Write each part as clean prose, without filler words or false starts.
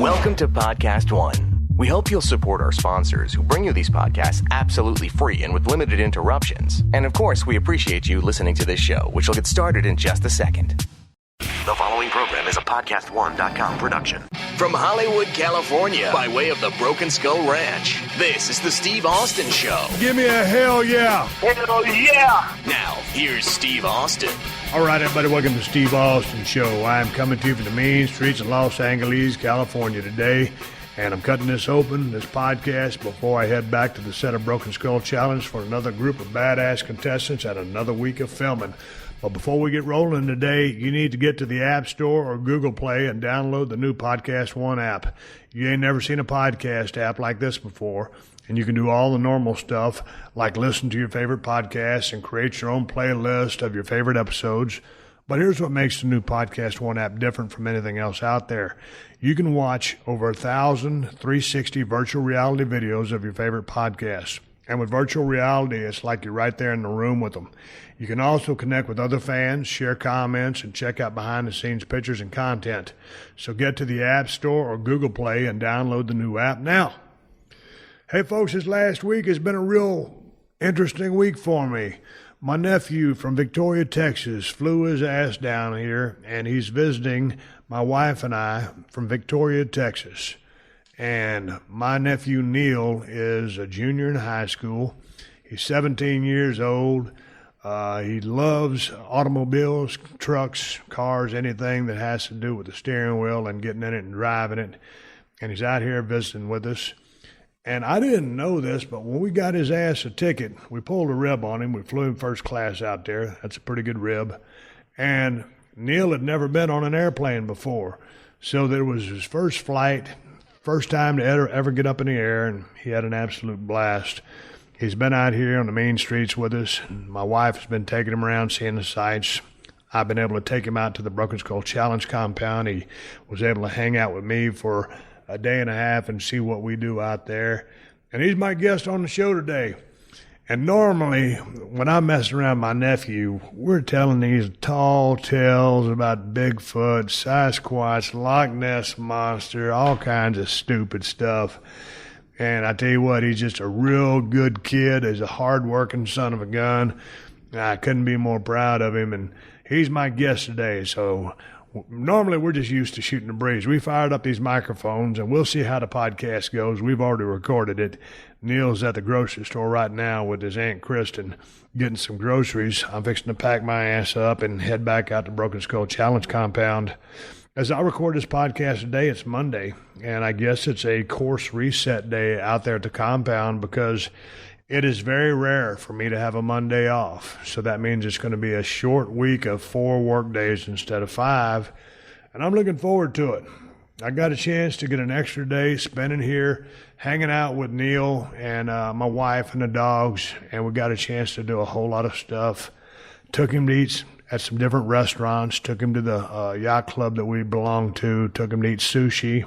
Welcome to PodcastOne. We hope you'll support our sponsors who bring you these podcasts absolutely free and with limited interruptions. And of course, we appreciate you listening to this show, which will get started in just a second. The following program is a PodcastOne.com production. From Hollywood, California, by way of the Broken Skull Ranch, this is the Steve Austin Show. Give me a hell yeah. Hell yeah. Now, here's Steve Austin. All right, everybody, welcome to Steve Austin Show. I am coming to you from the mean streets of Los Angeles, California today, and I'm cutting this podcast, before I head back to the set of Broken Skull Challenge for another group of badass contestants and another week of filming. But before we get rolling today, you need to get to the App Store or Google Play and download the new PodcastOne app. You ain't never seen a podcast app like this before, and you can do all the normal stuff like listen to your favorite podcasts and create your own playlist of your favorite episodes. But here's what makes the new PodcastOne app different from anything else out there. You can watch over 1,000 360 virtual reality videos of your favorite podcasts. And with virtual reality, it's like you're right there in the room with them. You can also connect with other fans, share comments, and check out behind-the-scenes pictures and content. So get to the App Store or Google Play and download the new app now. Hey, folks, this last week has been a real interesting week for me. My nephew from Victoria, Texas, flew his ass down here, and he's visiting my wife and I from Victoria, Texas. And my nephew Neil is a junior in high school. He's 17 years old. He loves automobiles, trucks, cars, anything that has to do with the steering wheel and getting in it and driving it. And he's out here visiting with us. And I didn't know this, but when we got his ass a ticket, we pulled a rib on him. We flew him first class out there. That's a pretty good rib. And Neil had never been on an airplane before. So there was his first flight, first time to ever get up in the air, and he had an absolute blast. He's been out here on the main streets with us. My wife has been taking him around, seeing the sights. I've been able to take him out to the Broken Skull Challenge compound. He was able to hang out with me for a day and a half and see what we do out there. And he's my guest on the show today. And normally, when I mess around my nephew, we're telling these tall tales about Bigfoot, Sasquatch, Loch Ness Monster, all kinds of stupid stuff. And I tell you what, he's just a real good kid. He's a hard-working son of a gun. I couldn't be more proud of him. And he's my guest today. So normally we're just used to shooting the breeze. We fired up these microphones, and we'll see how the podcast goes. We've already recorded it. Neil's at the grocery store right now with his Aunt Kristen getting some groceries. I'm fixing to pack my ass up and head back out to Broken Skull Challenge compound. As I record this podcast today, it's Monday, and I guess it's a course reset day out there at the compound because it is very rare for me to have a Monday off. So that means it's going to be a short week of 4 work days instead of 5, and I'm looking forward to it. I got a chance to get an extra day spending here, hanging out with Neil and my wife and the dogs, and we got a chance to do a whole lot of stuff. Took him to eat at some different restaurants, took him to the yacht club that we belong to, took him to eat sushi.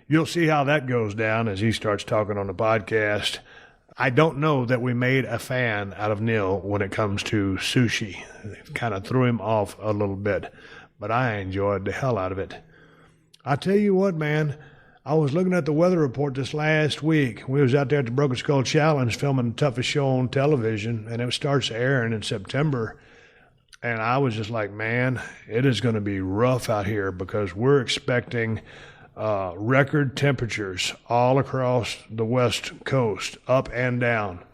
You'll see how that goes down as he starts talking on the podcast. I don't know that we made a fan out of Neil when it comes to sushi. It kind of threw him off a little bit, but I enjoyed the hell out of it. I tell you what, man, I was looking at the weather report this last week. We was out there at the Broken Skull Challenge filming the toughest show on television, and it starts airing in September. And I was just like, man, it is going to be rough out here because we're expecting record temperatures all across the West Coast, up and down.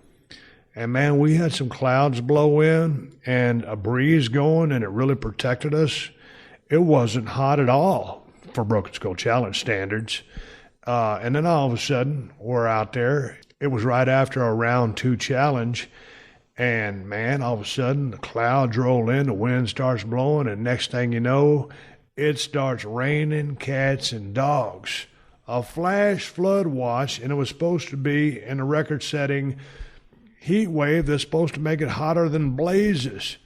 And, man, we had some clouds blow in and a breeze going, and it really protected us. It wasn't hot at all for Broken Skull Challenge standards. And then all of a sudden, we're out there. It was right after our round 2 challenge. And, man, all of a sudden, the clouds roll in, the wind starts blowing, and next thing you know, it starts raining cats and dogs. A flash flood watch, and it was supposed to be in a record-setting heat wave that's supposed to make it hotter than blazes.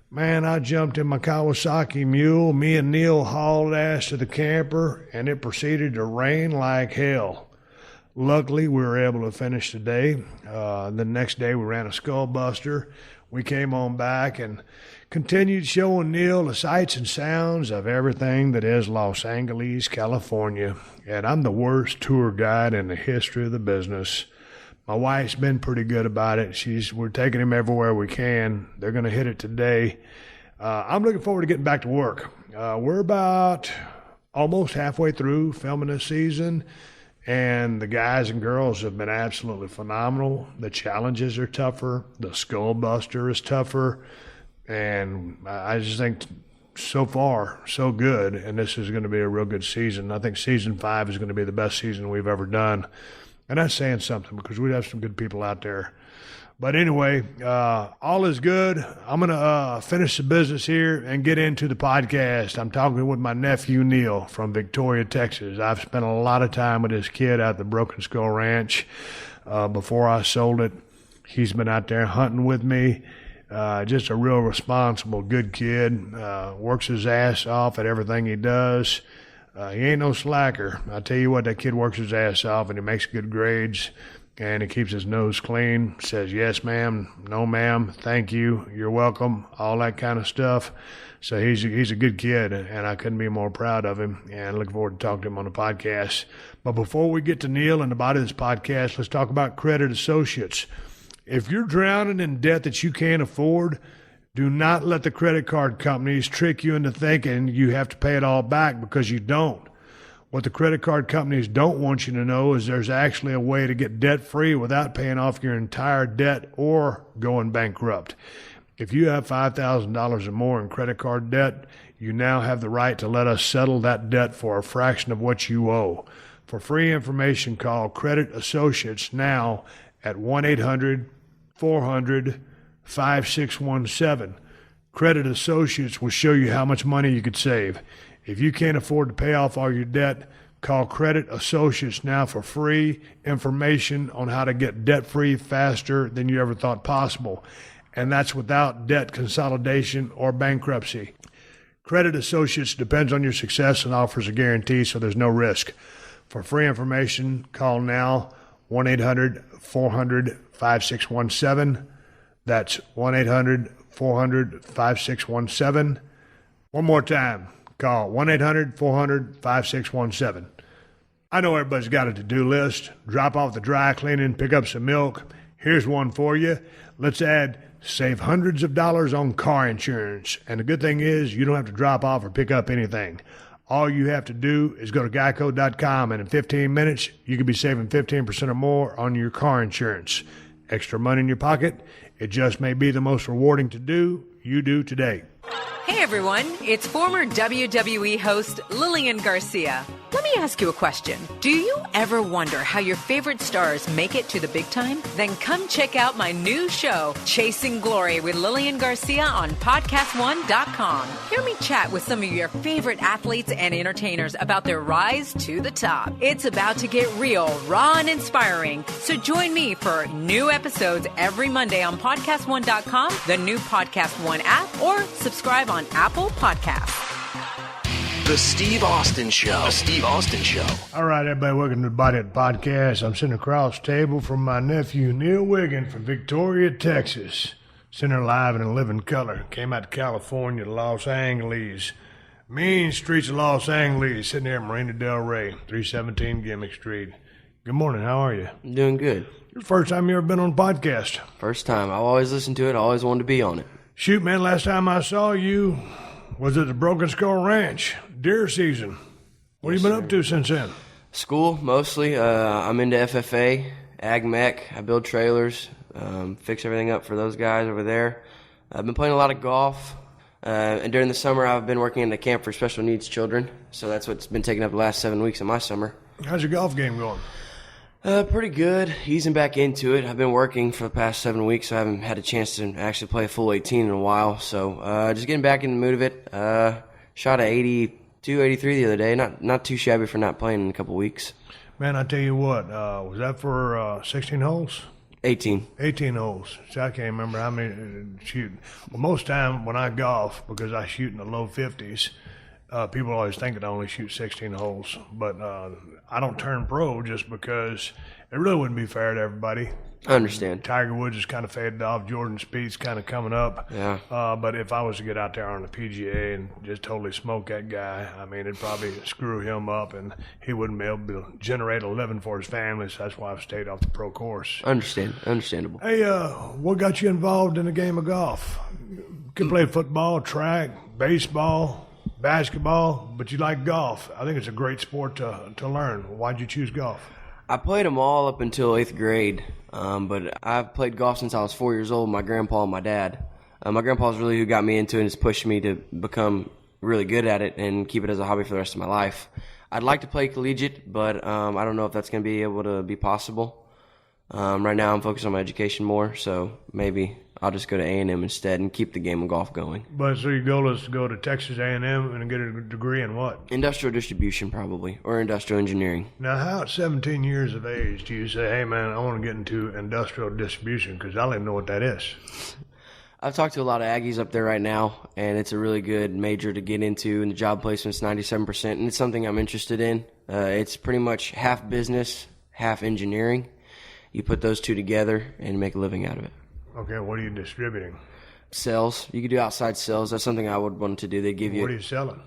Man, I jumped in my Kawasaki Mule. Me and Neil hauled ass to the camper, and it proceeded to rain like hell. Luckily, we were able to finish the day. The next day, we ran a skull buster. We came on back and continued showing Neil the sights and sounds of everything that is Los Angeles, California. And I'm the worst tour guide in the history of the business. My wife's been pretty good about it. We're taking him everywhere we can. They're going to hit it today. I'm looking forward to getting back to work. We're about almost halfway through filming this season, and the guys and girls have been absolutely phenomenal. The challenges are tougher. The Skull Buster is tougher. And I just think so far, so good, and this is going to be a real good season. I think season 5 is going to be the best season we've ever done. And that's saying something because we have some good people out there. But anyway, all is good. I'm going to finish the business here and get into the podcast. I'm talking with my nephew, Neil, from Victoria, Texas. I've spent a lot of time with this kid out at the Broken Skull Ranch before I sold it. He's been out there hunting with me. Just a real responsible, good kid. Works his ass off at everything he does. He ain't no slacker. I tell you what, that kid works his ass off, and he makes good grades, and he keeps his nose clean, says yes, ma'am, no, ma'am, thank you, you're welcome, all that kind of stuff. So he's a good kid, and I couldn't be more proud of him, and look forward to talking to him on the podcast. But before we get to Neil and the body of this podcast, let's talk about Credit Associates. If you're drowning in debt that you can't afford, do not let the credit card companies trick you into thinking you have to pay it all back, because you don't. What the credit card companies don't want you to know is there's actually a way to get debt-free without paying off your entire debt or going bankrupt. If you have $5,000 or more in credit card debt, you now have the right to let us settle that debt for a fraction of what you owe. For free information, call Credit Associates now at 1-800-400-5617. Credit Associates will show you how much money you could save. If you can't afford to pay off all your debt, call Credit Associates now for free information on how to get debt-free faster than you ever thought possible. And that's without debt consolidation or bankruptcy. Credit Associates depends on your success and offers a guarantee, so there's no risk. For free information, call now 1-800-400-5617. That's 1-800-400-5617. One more time, call 1-800-400-5617. I know everybody's got a to-do list. Drop off the dry cleaning, pick up some milk. Here's one for you. Let's save hundreds of dollars on car insurance. And the good thing is you don't have to drop off or pick up anything. All you have to do is go to geico.com, and in 15 minutes, you could be saving 15% or more on your car insurance. Extra money in your pocket. It just may be the most rewarding to do. You do today. Hey everyone, it's former WWE host Lillian Garcia. Let me ask you a question. Do you ever wonder how your favorite stars make it to the big time? Then come check out my new show, Chasing Glory with Lillian Garcia on PodcastOne.com. Hear me chat with some of your favorite athletes and entertainers about their rise to the top. It's about to get real, raw, and inspiring. So join me for new episodes every Monday on PodcastOne.com, the new Podcast One app, or subscribe on Apple Podcasts. The Steve Austin Show. The Steve Austin Show. All right, everybody, welcome to the Body of the Podcast. I'm sitting across the table from my nephew, Neil Weigand from Victoria, Texas. Sitting there live and in living color. Came out to California, to Los Angeles. Mean streets of Los Angeles. Sitting there in Marina Del Rey, 317 Gimmick Street. Good morning. How are you? I'm doing good. It's the first time you ever been on a podcast. First time. I've always listened to it. I always wanted to be on it. Shoot, man, last time I saw you was at the Broken Skull Ranch, deer season. What have you been up to since then? School, mostly. I'm into FFA, Ag Mech. I build trailers, fix everything up for those guys over there. I've been playing a lot of golf. And during the summer, I've been working in the camp for special needs children. So that's what's been taking up the last 7 weeks of my summer. How's your golf game going? Pretty good. Easing back into it. I've been working for the past 7 weeks, so I haven't had a chance to actually play a full 18 in a while. So just getting back in the mood of it. Shot at 82, 83 the other day. Not too shabby for not playing in a couple weeks. Man, I tell you what, was that for 16 holes? 18. 18 holes. See, I can't remember how many shooting. Well, most time when I golf, because I shoot in the low 50s, People always think that I only shoot 16 holes, but I don't turn pro just because it really wouldn't be fair to everybody. I understand. Tiger Woods is kind of faded off. Jordan Spieth's kind of coming up. Yeah. But if I was to get out there on the PGA and just totally smoke that guy, I mean, it'd probably screw him up, and he wouldn't be able to generate a living for his family. So that's why I've stayed off the pro course. Understandable. Hey, what got you involved in the game of golf? You can play football, track, baseball, basketball, but you like golf. I think it's a great sport to learn. Why'd you choose golf? I played them all up until 8th grade, but I've played golf since I was 4 years old, my grandpa and my dad. My grandpa's really who got me into it and has pushed me to become really good at it and keep it as a hobby for the rest of my life. I'd like to play collegiate, but I don't know if that's going to be able to be possible. Right now I'm focused on my education more, so maybe I'll just go to A&M instead and keep the game of golf going. But so your goal is to go to Texas A&M and get a degree in what? Industrial distribution probably, or industrial engineering. Now, how at 17 years of age do you say, hey, man, I want to get into industrial distribution? Because I don't even know what that is. I've talked to a lot of Aggies up there right now, and it's a really good major to get into, and the job placement's 97%, and it's something I'm interested in. It's pretty much half business, half engineering. You put those two together and make a living out of it. Okay, what are you distributing? Sales. You could do outside sales. That's something I would want to do. They give you. What are you selling?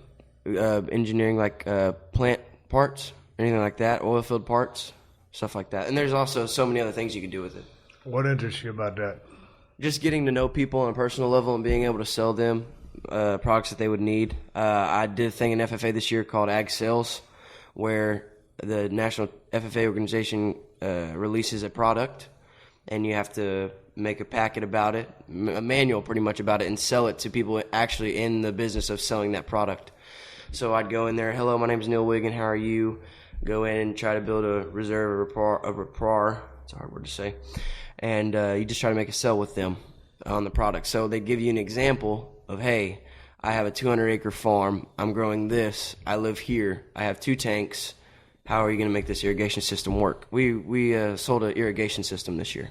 Engineering, like plant parts, anything like that, oil field parts, stuff like that. And there's also so many other things you can do with it. What interests you about that? Just getting to know people on a personal level and being able to sell them products that they would need. I did a thing in FFA this year called Ag Sales, where the National FFA organization releases a product, and you have to make a packet about it, a manual pretty much about it, and sell it to people actually in the business of selling that product. So I'd go in there, hello, my name is Neil Weigand, how are you? Go in and try to build a reserve, a rapport, it's a hard word to say, and you just try to make a sell with them on the product. So they give you an example of, hey, I have a 200-acre farm, I'm growing this, I live here, I have 2 tanks, how are you going to make this irrigation system work? We sold an irrigation system this year.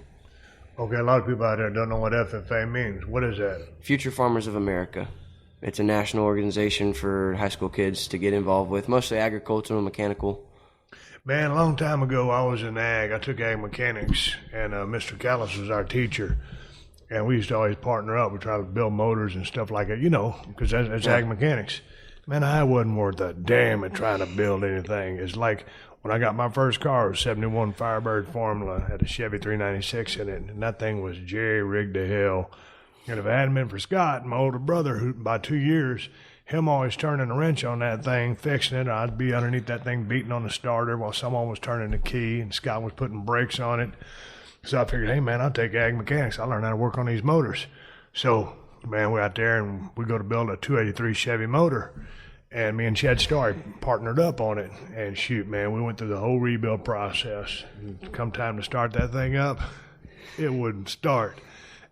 Okay, a lot of people out there don't know what FFA means. What is that? Future Farmers of America. It's a national organization for high school kids to get involved with, mostly agricultural and mechanical. Man, a long time ago, I was in ag. I took ag mechanics, and Mr. Callis was our teacher. And we used to always partner up. We try to build motors and stuff like that, you know, because that's ag mechanics. Man, I wasn't worth a damn at trying to build anything. It's like when I got my first car, it was 71 Firebird Formula, had a Chevy 396 in it, and that thing was jerry-rigged to hell. And if it hadn't been for Scott, my older brother, who by 2 years, him always turning a wrench on that thing, fixing it, I'd be underneath that thing beating on the starter while someone was turning the key, and Scott was putting brakes on it. So I figured, hey, man, I'll take ag mechanics. I'll learn how to work on these motors. So, man, we're out there, and we go to build a 283 Chevy motor. And me and Chad Starr partnered up on it. And shoot, man, we went through the whole rebuild process. And come time to start that thing up, it wouldn't start.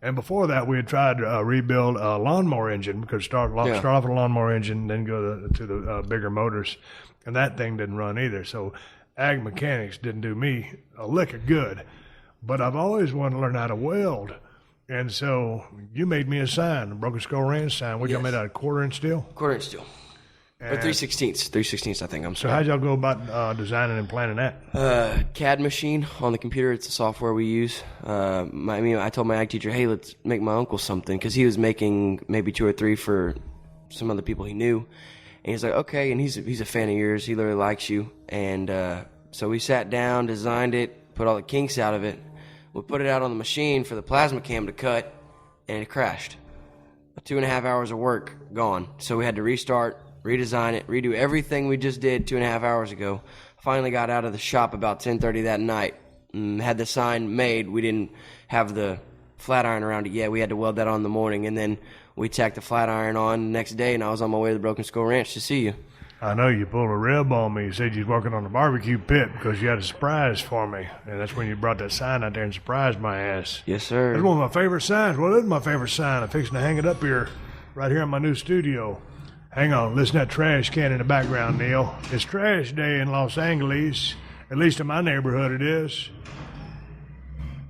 And before that, we had tried to rebuild a lawnmower engine. We could start off with a lawnmower engine, then go to the bigger motors. And that thing didn't run either. So ag mechanics didn't do me a lick of good. But I've always wanted to learn how to weld. And so you made me a sign, a Broken Skull Ranch sign. What y'all made out of 1/4-inch steel? 1/4-inch steel. Or 3/16. 3/16, I think. I'm sorry. So how'd y'all go about designing and planning that? CAD machine on the computer. It's the software we use. I told my ag teacher, hey, let's make my uncle something, because he was making maybe 2 or 3 for some other people he knew. And he's like, okay, and he's a fan of yours. He literally likes you. And so we sat down, designed it, put all the kinks out of it. We put it out on the machine for the plasma cam to cut, and it crashed. 2.5 hours of work gone. So we had to restart, redesign it, redo everything we just did 2.5 hours ago. Finally got out of the shop about 10:30 that night and had the sign made. We didn't have the flat iron around it yet. We had to weld that on in the morning, and then we tacked the flat iron on the next day, and I was on my way to the Broken Skull Ranch to see you. I know you pulled a rib on me. You said you was working on the barbecue pit because you had a surprise for me. And that's when you brought that sign out there and surprised my ass. Yes, sir. It's one of my favorite signs. Well, it is my favorite sign. I'm fixing to hang it up here, right here in my new studio. Hang on, listen to that trash can in the background, Neil. It's trash day in Los Angeles. At least in my neighborhood it is.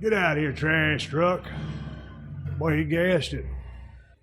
Get out of here, trash truck. Boy, he gassed it.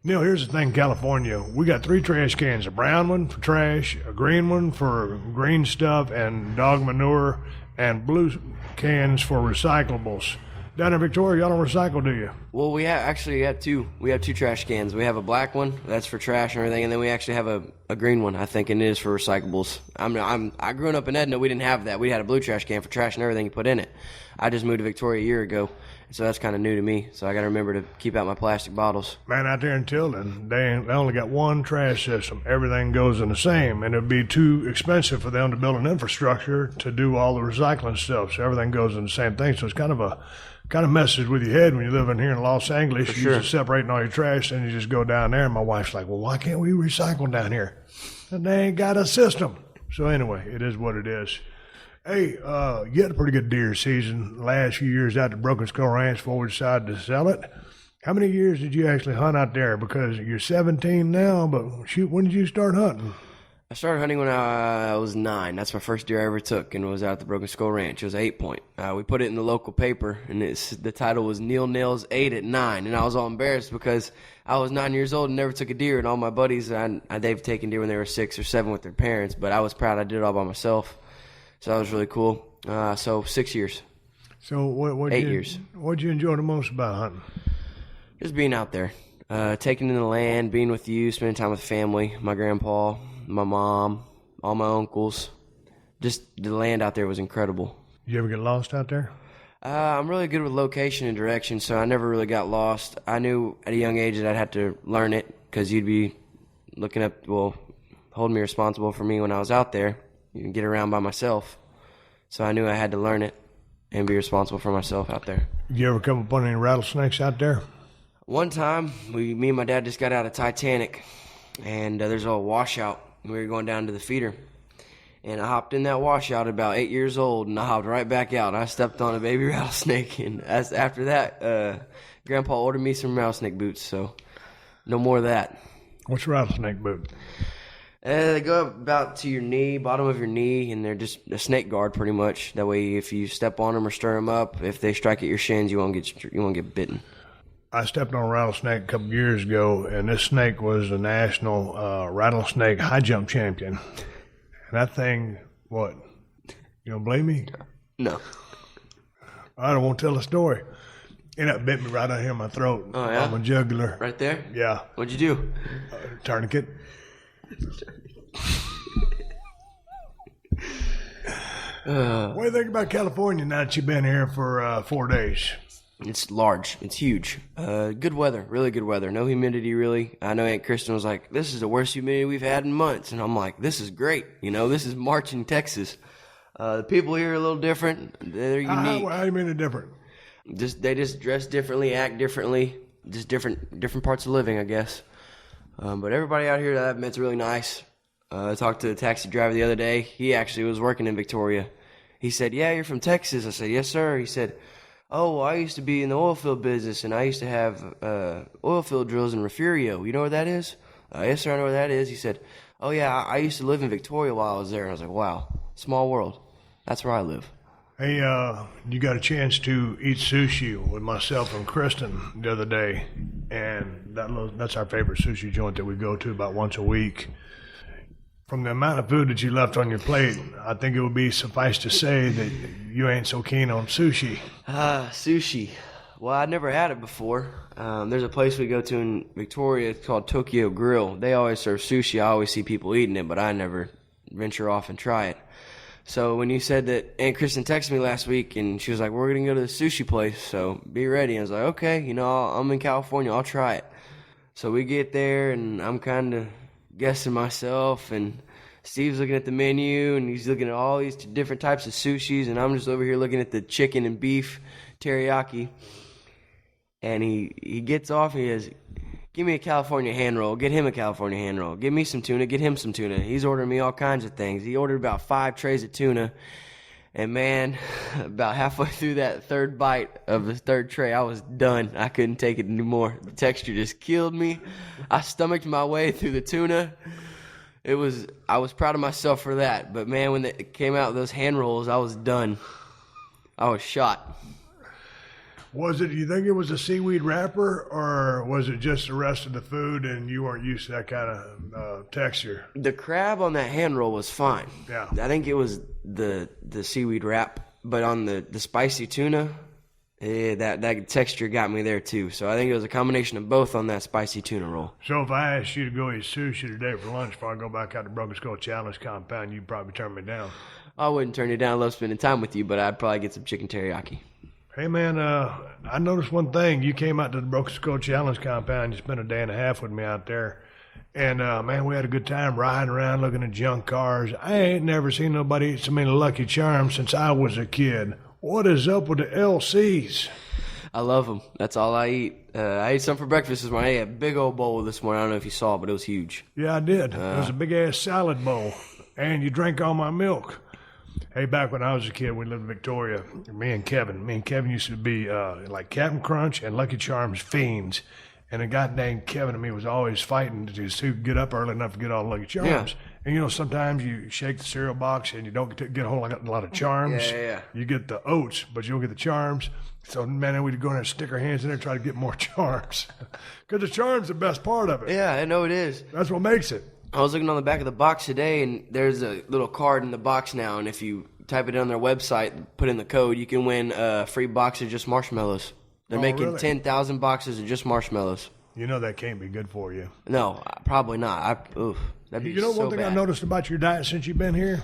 Neil, here's the thing, California. We got 3 trash cans, a brown one for trash, a green one for green stuff and dog manure, and blue cans for recyclables. Down in Victoria, y'all don't recycle, do you? Well, we have 2. We have 2 trash cans. We have a black one that's for trash and everything, and then we actually have a green one, I think, and it is for recyclables. I grew up in Edna. We didn't have that. We had a blue trash can for trash and everything you put in it. I just moved to Victoria a year ago, so that's kind of new to me. So I got to remember to keep out my plastic bottles. Man, out there in Tilden, they only got one trash system. Everything goes in the same, and it'd be too expensive for them to build an infrastructure to do all the recycling stuff. So everything goes in the same thing. So it's kind of messes with your head when you live in here in Los Angeles. For You're sure. just separating all your trash, and you just go down there. And my wife's like, well, why can't we recycle down here? And they ain't got a system. So anyway, it is what it is. Hey, you had a pretty good deer season last few years out at Broken Skull Ranch before we decided to sell it. How many years did you actually hunt out there? Because you're 17 now, but shoot, when did you start hunting? I started hunting when I was 9. That's my first deer I ever took, and it was out at the Broken Skull Ranch. It was an 8-point. We put it in the local paper, and the title was Neil Nails 8 at 9. And I was all embarrassed because I was 9 years old and never took a deer, and all my buddies, they've taken deer when they were 6 or 7 with their parents, but I was proud I did it all by myself. So that was really cool. So 6 years. So 8 years. What'd you enjoy the most about hunting? Just being out there, taking in the land, being with you, spending time with family, my grandpa, my mom, all my uncles. Just the land out there was incredible. Did you ever get lost out there? I'm really good with location and direction, so I never really got lost. I knew at a young age that I'd have to learn it because you'd be holding me responsible for me when I was out there. You can get around by myself. So I knew I had to learn it and be responsible for myself out there. Did you ever come upon any rattlesnakes out there? One time, me and my dad just got out of Titanic, and there's a washout. We were going down to the feeder. And I hopped in that washout at about 8 years old, and I hopped right back out. I stepped on a baby rattlesnake, and after that, Grandpa ordered me some rattlesnake boots, so no more of that. What's a rattlesnake boot? They go up about to your knee, bottom of your knee, and they're just a snake guard pretty much. That way, if you step on them or stir them up, if they strike at your shins, you won't get bitten. I stepped on a rattlesnake a couple years ago, and this snake was the national rattlesnake high jump champion. And that thing, what? You don't believe me? No. I don't want to tell a story. It bit me right out here in my throat. Oh, yeah? On my jugular. Right there? Yeah. What'd you do? Tourniquet. What do you think about California now that you've been here for 4 days? It's large. It's huge. Good weather. Really good weather. No humidity, really. I know Aunt Kristen was like, this is the worst humidity we've had in months. And I'm like, this is great. This is March in Texas. The people here are a little different. They're unique. How do you mean they're different? They just dress differently, act differently. Just different parts of living, I guess. But everybody out here that I've met's really nice. I talked to the taxi driver the other day. He actually was working in Victoria. He said, yeah, you're from Texas. I said, yes, sir. He said, oh, well, I used to be in the oil field business, and I used to have oil field drills in Refugio. You know where that is? Yes, sir, I know where that is. He said, oh, yeah, I used to live in Victoria while I was there. And I was like, wow, small world. That's where I live. Hey, you got a chance to eat sushi with myself and Kristen the other day, and that's our favorite sushi joint that we go to about once a week. From the amount of food that you left on your plate, I think it would be suffice to say that you ain't so keen on sushi. Sushi. Well, I'd never had it before. There's a place we go to in Victoria. It's called Tokyo Grill. They always serve sushi. I always see people eating it, but I never venture off and try it. So when you said that, Aunt Kristen texted me last week, and she was like, we're going to go to the sushi place, so be ready. I was like, okay, I'm in California. I'll try it. So we get there, and I'm kind of guessing myself, and Steve's looking at the menu, and he's looking at all these different types of sushis, and I'm just over here looking at the chicken and beef teriyaki. And he gets off, and he goes, give me a California hand roll. Get him a California hand roll. Give me some tuna. Get him some tuna. He's ordering me all kinds of things. He ordered about 5 trays of tuna. And, man, about halfway through that third bite of the third tray, I was done. I couldn't take it anymore. The texture just killed me. I stomached my way through the tuna. I was proud of myself for that. But, man, when it came out with those hand rolls, I was done. I was shot. Was it, you think it was a seaweed wrapper, or was it just the rest of the food and you weren't used to that kind of texture? The crab on that hand roll was fine. Yeah. I think it was the seaweed wrap, but on the spicy tuna, that texture got me there too. So I think it was a combination of both on that spicy tuna roll. So if I asked you to go eat sushi today for lunch before I go back out to Broken Skull Challenge compound, you'd probably turn me down. I wouldn't turn you down. I love spending time with you, but I'd probably get some chicken teriyaki. Hey, man, I noticed one thing. You came out to the Broken Skull Challenge compound. You spent a day and a half with me out there. And, man, we had a good time riding around looking at junk cars. I ain't never seen nobody eat so many Lucky Charms since I was a kid. What is up with the LCs? I love them. That's all I eat. I ate some for breakfast this morning. I ate a big old bowl this morning. I don't know if you saw it, but it was huge. Yeah, I did. It was a big-ass salad bowl. And you drank all my milk. Hey, back when I was a kid, we lived in Victoria. Me and Kevin used to be like Captain Crunch and Lucky Charms fiends. And a guy named Kevin and me was always fighting to get up early enough to get all the Lucky Charms. Yeah. And, you know, sometimes you shake the cereal box and you don't get a whole lot of Charms. Yeah. You get the oats, but you don't get the Charms. So, man, we'd go in there and stick our hands in there and try to get more Charms. Because the Charms are the best part of it. Yeah, I know it is. That's what makes it. I was looking on the back of the box today, and there's a little card in the box now, and if you type it on their website, put in the code, you can win a free box of just marshmallows. They're making really? 10,000 boxes of just marshmallows. You know that can't be good for you. No, probably not. That'd be you know so one thing bad. I noticed about your diet since you've been here?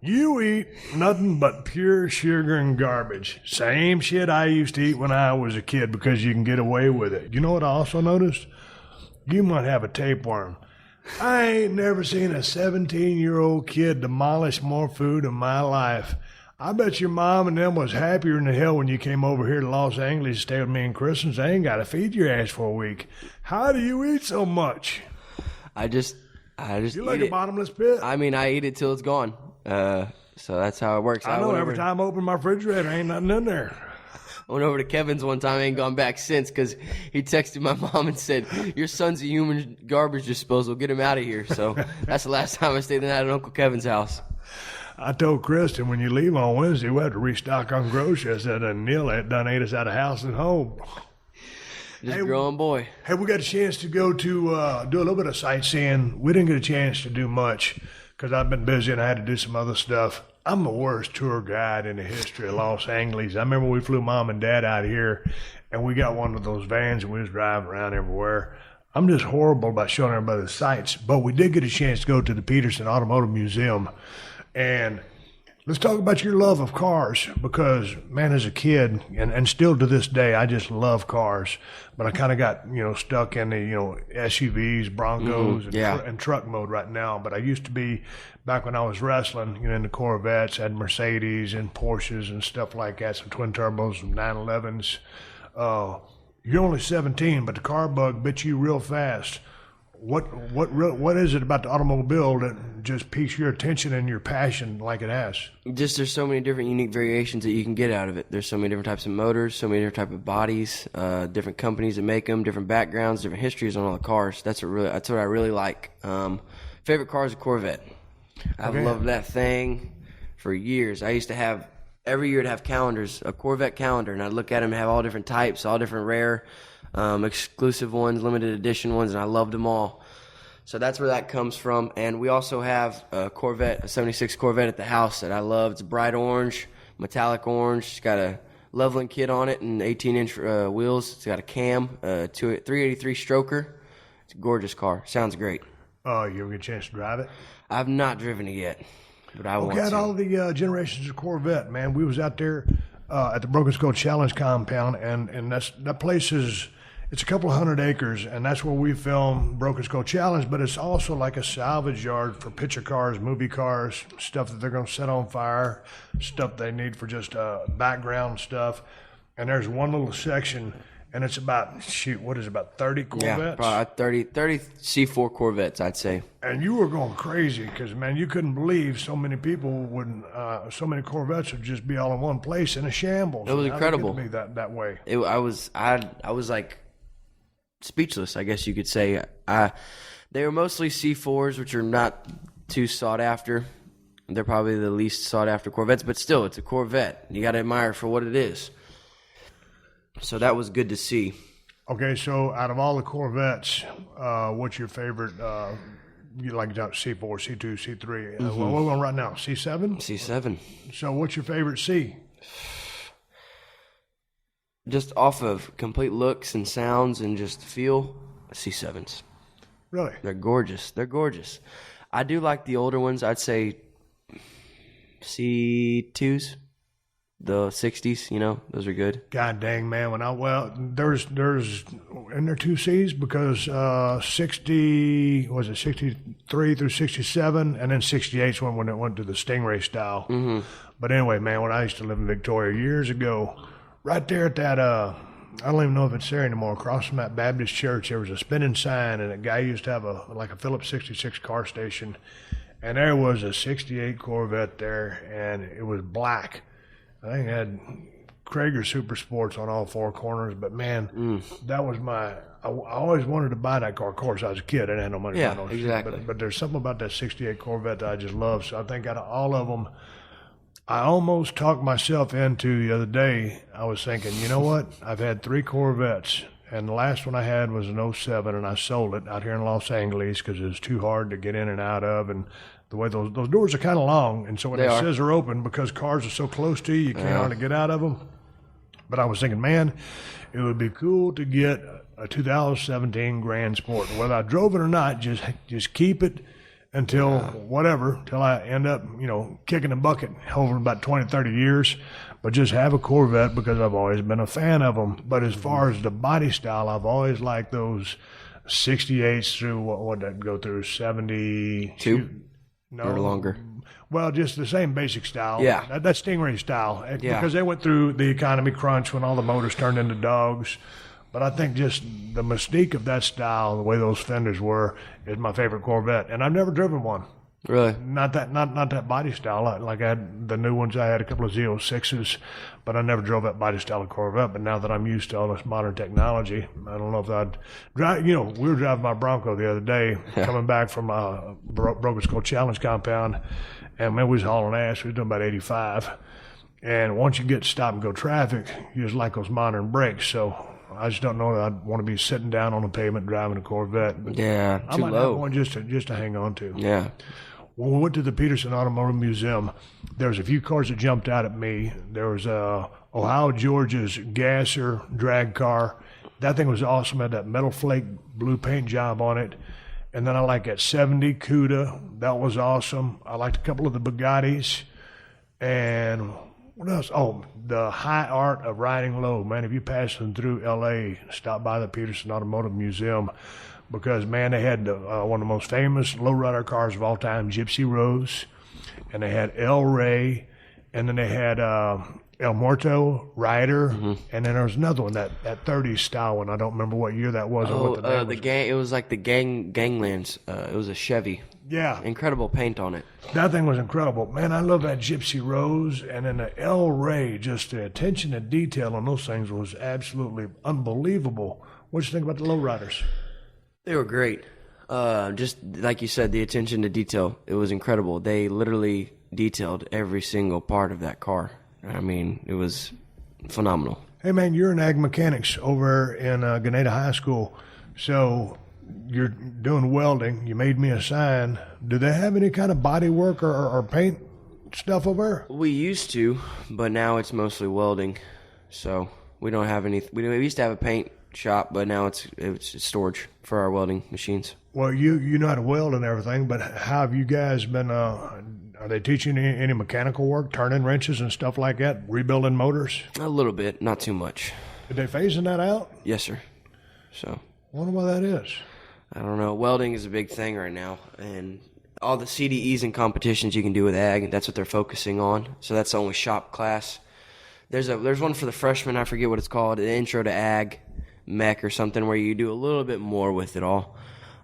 You eat nothing but pure sugar and garbage. Same shit I used to eat when I was a kid because you can get away with it. You know what I also noticed? You might have a tapeworm. I ain't never seen a 17-year-old kid demolish more food in my life. I bet your mom and them was happier than the hell when you came over here to Los Angeles to stay with me and Chris, since I ain't got to feed your ass for a week. How do you eat so much? I just You're like a bottomless pit. I mean, I eat it till it's gone. So that's how it works. I know every time I open my refrigerator, ain't nothing in there. I went over to Kevin's one time. I ain't gone back since because he texted my mom and said, "Your son's a human garbage disposal. Get him out of here." So that's the last time I stayed the night at Uncle Kevin's house. I told Kristen, when you leave on Wednesday, we'll have to restock on groceries. I said, Neil had done ate us out of house and home. Just growing boy. Hey, we got a chance to go to do a little bit of sightseeing. We didn't get a chance to do much because I've been busy and I had to do some other stuff. I'm the worst tour guide in the history of Los Angeles. I remember we flew Mom and Dad out here, and we got one of those vans, and we was driving around everywhere. I'm just horrible about showing everybody the sights, but we did get a chance to go to the Petersen Automotive Museum. And let's talk about your love of cars, because, man, as a kid, and still to this day, I just love cars. But I kind of got, stuck in the, SUVs, Broncos, and truck mode right now. But I used to be, back when I was wrestling, in the Corvettes, had Mercedes and Porsches and stuff like that, some twin turbos, some 911s. You're only 17, but the car bug bit you real fast. What is it about the automobile that just piques your attention and your passion like it has? Just there's so many different unique variations that you can get out of it. There's so many different types of motors, so many different types of bodies, different companies that make them, different backgrounds, different histories on all the cars. That's what I really like. Favorite car is a Corvette. I've loved that thing for years. I used to have every year to have calendars, a Corvette calendar, and I'd look at them and have all different types, all different rare. Exclusive ones, limited edition ones, and I loved them all. So that's where that comes from. And we also have a Corvette, a 76 Corvette at the house that I love. It's bright orange, metallic orange. It's got a Loveland kit on it and 18-inch wheels. It's got a cam, 383 stroker. It's a gorgeous car. Sounds great. Oh, you ever get a chance to drive it? I've not driven it yet, but I want to. We got all the generations of Corvette, man. We was out there at the Broken Skull Challenge compound, and that place is... It's a couple of 100 acres, and that's where we film Broken Skull Challenge, but it's also like a salvage yard for picture cars, movie cars, stuff that they're going to set on fire, stuff they need for just background stuff. And there's one little section, and it's about, about 30 Corvettes? Yeah, probably 30 C4 Corvettes, I'd say. And you were going crazy because, man, you couldn't believe so many people would, so many Corvettes would just be all in one place in a shambles. It was incredible. How did it get to be that way? I was like speechless, I guess you could say. They were mostly C4s, which are not too sought after. They're probably the least sought after Corvettes, but still, it's a Corvette. You got to admire it for what it is. So that was good to see. Okay, so out of all the Corvettes, what's your favorite? You like C4, C2, C3. What are we on right now? C7? C7. So what's your favorite C? Just off of complete looks and sounds and just feel, C7s. Really? They're gorgeous. They're gorgeous. I do like the older ones. I'd say C2s, the 60s, those are good. God dang, man. There's in there two C's because 63 through 67, and then 68's when it went to the Stingray style. Mm-hmm. But anyway, man, when I used to live in Victoria years ago, right there at that, I don't even know if it's there anymore, across from that Baptist church, there was a spinning sign, and a guy used to have a Phillips 66 car station, and there was a 68 Corvette there, and it was black. I think it had Krager Super Sports on all four corners, but man, that was I always wanted to buy that car. Of course, I was a kid, I didn't have no money to buy no shit. Exactly. But there's something about that 68 Corvette that I just love, so I think out of all of them, I almost talked myself into the other day. I was thinking, you know what? I've had 3 Corvettes, and the last one I had was an 07, and I sold it out here in Los Angeles because it was too hard to get in and out of, and the way those doors are kind of long, and so when it says they're open, because cars are so close to you, you can't hardly get out of them. But I was thinking, man, it would be cool to get a 2017 Grand Sport. Whether I drove it or not, just keep it until I end up, kicking a bucket over about 20, 30 years. But just have a Corvette because I've always been a fan of them. But as far as the body style, I've always liked those 68s through, what did that go through, 72? No. Or longer. Well, just the same basic style. Yeah. That Stingray style. Yeah. Because they went through the economy crunch when all the motors turned into dogs. But I think just the mystique of that style, the way those fenders were, is my favorite Corvette. And I've never driven one. Really? Not that body style. Like I had the new ones, I had a couple of Z06s, but I never drove that body style of Corvette. But now that I'm used to all this modern technology, I don't know if I'd drive. We were driving my Bronco the other day, coming back from a Broken Skull Challenge compound, and man, we was hauling ass. We was doing about 85. And once you get stop and go traffic, you just like those modern brakes. So I just don't know that I'd want to be sitting down on the pavement driving a Corvette. But yeah, I might have one just to hang on to. Yeah. When we went to the Petersen Museum, there was a few cars that jumped out at me. There was Ohio, Georgia's Gasser drag car. That thing was awesome. Had that metal flake blue paint job on it. And then I like that 70 Cuda. That was awesome. I liked a couple of the Bugattis. And what else? Oh, the High Art of Riding Low. Man, if you're passing through L.A., stop by the Petersen Automotive Museum. Because, man, they had one of the most famous lowrider cars of all time, Gypsy Rose. And they had El Rey. And then they had El Muerto, Rider. Mm-hmm. And then there was another one, that 30s style one. I don't remember what year that was. Or what the name was. Gang. It was like the Ganglands. It was a Chevy. Yeah. Incredible paint on it. That thing was incredible. Man, I love that Gypsy Rose. And then the El Rey, just the attention to detail on those things was absolutely unbelievable. What did you think about the lowriders? They were great. Just like you said, the attention to detail, it was incredible. They literally detailed every single part of that car. I mean, it was phenomenal. Hey, man, you're in ag mechanics over in Grenada High School. So you're doing welding. You made me a sign. Do they have any kind of body work or paint stuff over there? We used to, but now it's mostly welding. So we don't have any. We used to have a paint shop, but now it's storage for our welding machines. Well, you know how to weld and everything, but how have you guys been? Are they teaching any mechanical work, turning wrenches and stuff like that, rebuilding motors? A little bit, not too much. Are they phasing that out? Yes, sir. So I wonder why that is. I don't know. Welding is a big thing right now, and all the CDEs and competitions you can do with ag, that's what they're focusing on. So that's the only shop class. There's one for the freshmen, I forget what it's called, the Intro to Ag Mech or something, where you do a little bit more with it all.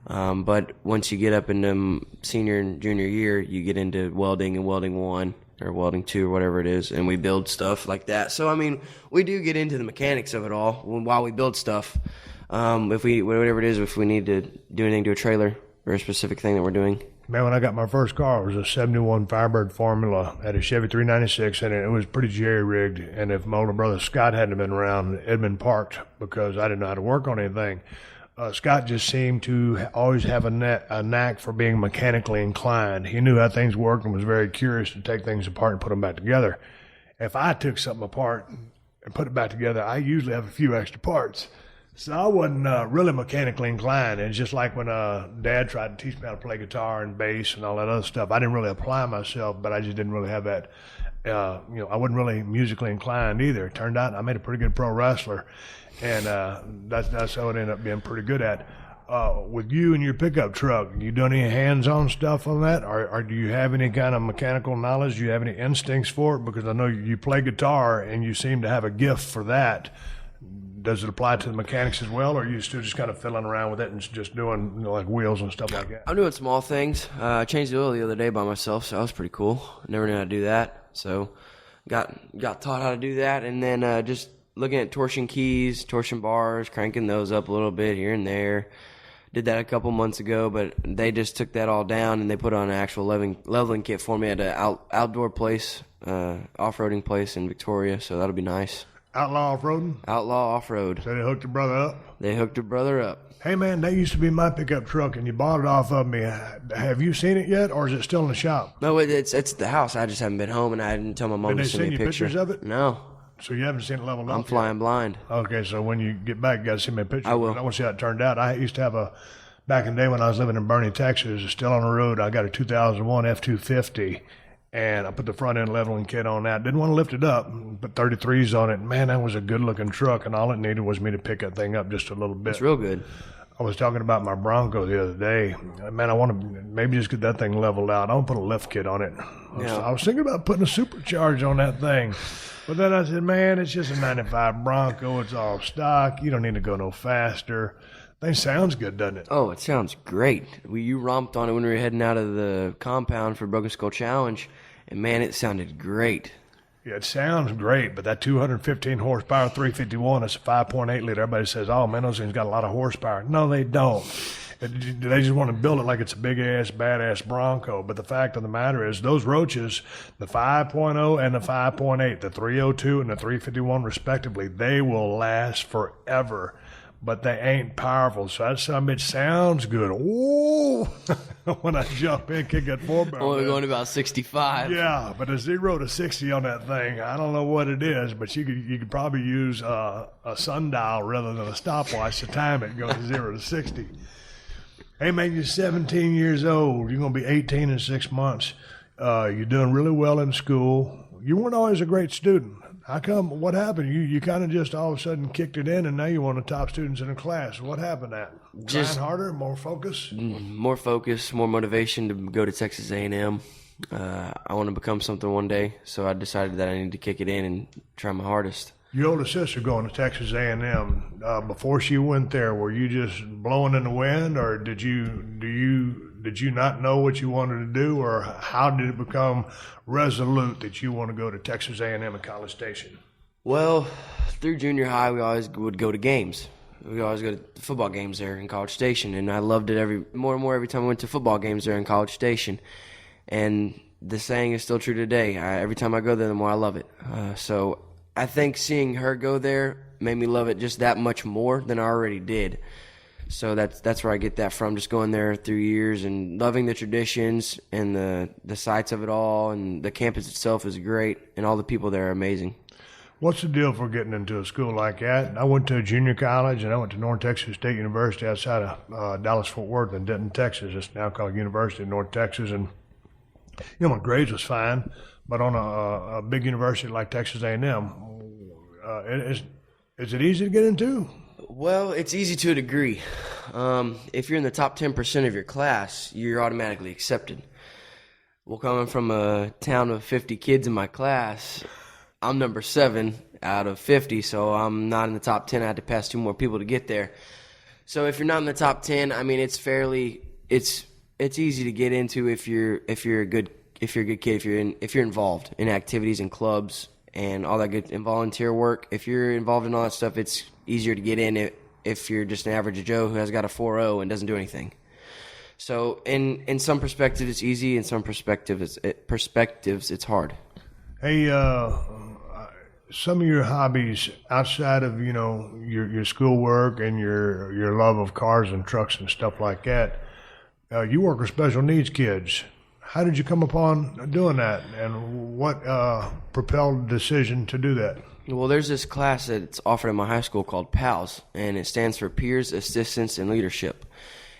But once you get up into senior and junior year, you get into welding and welding 1 or welding 2 or whatever it is, and we build stuff like that. So, I mean, we do get into the mechanics of it all while we build stuff. Whatever it is, if we need to do anything to a trailer or a specific thing that we're doing, Man, when I got my first car, it was a 71 Firebird Formula at a Chevy 396, and it was pretty jerry-rigged. And if my older brother Scott hadn't been around, it had been parked because I didn't know how to work on anything. Scott just seemed to always have a knack for being mechanically inclined. He knew how things worked and was very curious to take things apart and put them back together. If I took something apart and put it back together, I usually have a few extra parts. So I wasn't really mechanically inclined. It's just like when Dad tried to teach me how to play guitar and bass and all that other stuff. I didn't really apply myself, but I just didn't really have that. I wasn't really musically inclined either. It turned out I made a pretty good pro wrestler, and that's how it ended up being pretty good at. With you and your pickup truck, you done any hands-on stuff on that, or do you have any kind of mechanical knowledge? Do you have any instincts for it? Because I know you play guitar and you seem to have a gift for that. Does it apply to the mechanics as well, or are you still just kind of fiddling around with it and just doing like wheels and stuff like that? I'm doing small things. I changed the oil the other day by myself, so that was pretty cool. Never knew how to do that, so got taught how to do that, and then just looking at torsion keys, torsion bars, cranking those up a little bit here and there. Did that a couple months ago, but they just took that all down and they put on an actual leveling kit for me at an outdoor place, off-roading place in Victoria, so that'll be nice. Outlaw off-roading? Outlaw off-road. So they hooked your brother up? They hooked her brother up. Hey, man, that used to be my pickup truck, and you bought it off of me. Have you seen it yet, or is it still in the shop? No, it's at the house. I just haven't been home, and I didn't tell my mom to send me a picture. Did they send you pictures of it? No. So you haven't seen it leveled up I'm flying blind. Okay, so when you get back, you got to send me a picture. I will. I want to see how it turned out. I used to have back in the day when I was living in Bernie, Texas, it's still on the road, I got a 2001 F-250. And I put the front end leveling kit on that. Didn't want to lift it up, put 33s on it. Man, that was a good looking truck, and all it needed was me to pick that thing up just a little bit. It's real good. I was talking about my Bronco the other day. Man, I want to maybe just get that thing leveled out. I want to put a lift kit on it. I was thinking about putting a supercharge on that thing. But then I said, man, it's just a 95 Bronco. It's all stock. You don't need to go no faster. Thing sounds good, doesn't it? Oh, it sounds great. You romped on it when we were heading out of the compound for Broken Skull Challenge, and man, it sounded great. Yeah, it sounds great, but that 215 horsepower 351, it's a 5.8 liter. Everybody says, oh, man, those things got a lot of horsepower. No, they don't. They just want to build it like it's a big-ass, badass Bronco. But the fact of the matter is those roaches, the 5.0 and the 5.8, the 302 and the 351 respectively, they will last forever. But they ain't powerful, so that son of a bitch sounds good. Ooh, when I jump in, kick that 4-barrel. Only going about 65. Yeah, but a 0 to 60 on that thing, I don't know what it is, but you could probably use a sundial rather than a stopwatch to time it going 0 to 60. Hey, man, you're 17 years old. You're going to be 18 in 6 months. You're doing really well in school. You weren't always a great student. How come? What happened? You kind of just all of a sudden kicked it in, and now you're one of the top students in the class. What happened? Just trying harder, more focus? More focus, more motivation to go to Texas A&M. I want to become something one day, so I decided that I need to kick it in and try my hardest. Your older sister going to Texas A&M, before she went there, were you just blowing in the wind, or did you not know what you wanted to do, or how did it become resolute that you want to go to Texas A&M at College Station? Well, through junior high, we always would go to games. We always go to football games there in College Station, and I loved it more and more every time I went to football games there in College Station. And the saying is still true today. Every time I go there, the more I love it. So I think seeing her go there made me love it just that much more than I already did. So that's where I get that from, just going there through years and loving the traditions and the sights of it all, and the campus itself is great, and all the people there are amazing. What's the deal for getting into a school like that? I went to a junior college, and I went to North Texas State University outside of Dallas-Fort Worth in Denton, Texas. It's now called University of North Texas, and my grades was fine, but on a big university like Texas A&M, is it easy to get into? Well, it's easy to a degree. If you're in the top 10% of your class, you're automatically accepted. Well, coming from a town of 50 kids in my class, I'm number 7 out of 50, so I'm not in the top 10. I had to pass 2 more people to get there. So if you're not in the top 10, I mean, it's easy to get into if you're a good kid, if you're involved in activities and clubs and all that good and volunteer work. If you're involved in all that stuff, it's easier to get in if you're just an average Joe who has got a 4.0 and doesn't do anything. So in some perspectives it's easy, in some perspectives it's hard. Hey, some of your hobbies outside of your schoolwork and your love of cars and trucks and stuff like that, you work with special needs kids. How did you come upon doing that, and what propelled the decision to do that? Well, there's this class that's offered at my high school called PALS, and it stands for Peers, Assistance, and Leadership.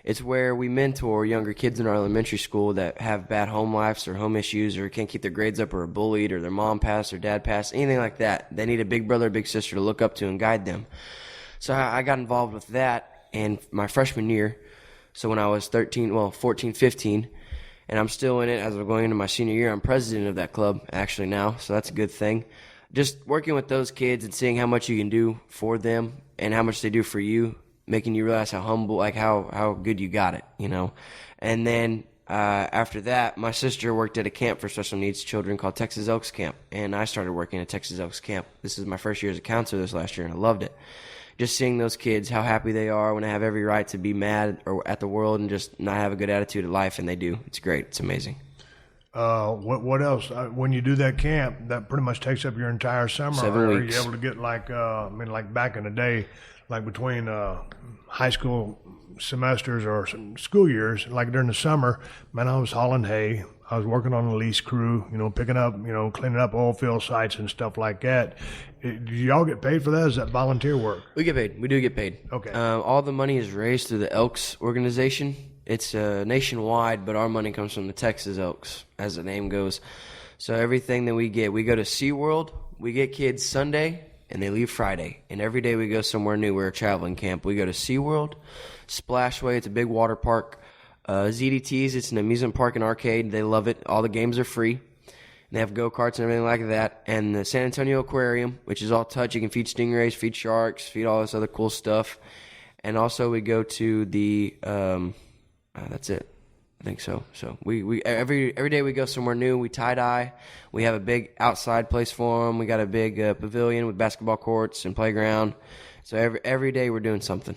It's where we mentor younger kids in our elementary school that have bad home lives or home issues or can't keep their grades up or are bullied or their mom passed or dad passed, anything like that. They need a big brother or big sister to look up to and guide them. So I got involved with that in my freshman year. So when I was 14, 15, and I'm still in it as I'm going into my senior year. I'm president of that club actually now, so that's a good thing. Just working with those kids and seeing how much you can do for them and how much they do for you, making you realize how humble, like how good you got it, And then after that, my sister worked at a camp for special needs children called Texas Elks Camp, and I started working at Texas Elks Camp. This is my first year as a counselor this last year, and I loved it. Just seeing those kids, how happy they are when they have every right to be mad or at the world and just not have a good attitude at life, and they do. It's great. It's amazing. What else? When you do that camp, that pretty much takes up your entire summer. 7 weeks. Are you able to get like back in the day, like between high school semesters or some school years, like during the summer, man, I was hauling hay. I was working on a lease crew, picking up, cleaning up oil field sites and stuff like that. Do y'all get paid for that? Is that volunteer work? We get paid. We do get paid. Okay. All the money is raised through the Elks organization. It's nationwide, but our money comes from the Texas Elks, as the name goes. So everything that we get, we go to SeaWorld. We get kids Sunday, and they leave Friday. And every day we go somewhere new. We're a traveling camp. We go to SeaWorld, Splashway. It's a big water park. ZDTs, it's an amusement park and arcade. They love it. All the games are free. They have go-karts and everything like that. And the San Antonio Aquarium, which is all touch. You can feed stingrays, feed sharks, feed all this other cool stuff. And also we go to the, that's it. I think so. So we every day we go somewhere new. We tie-dye. We have a big outside place for them. We got a big pavilion with basketball courts and playground. So every day we're doing something.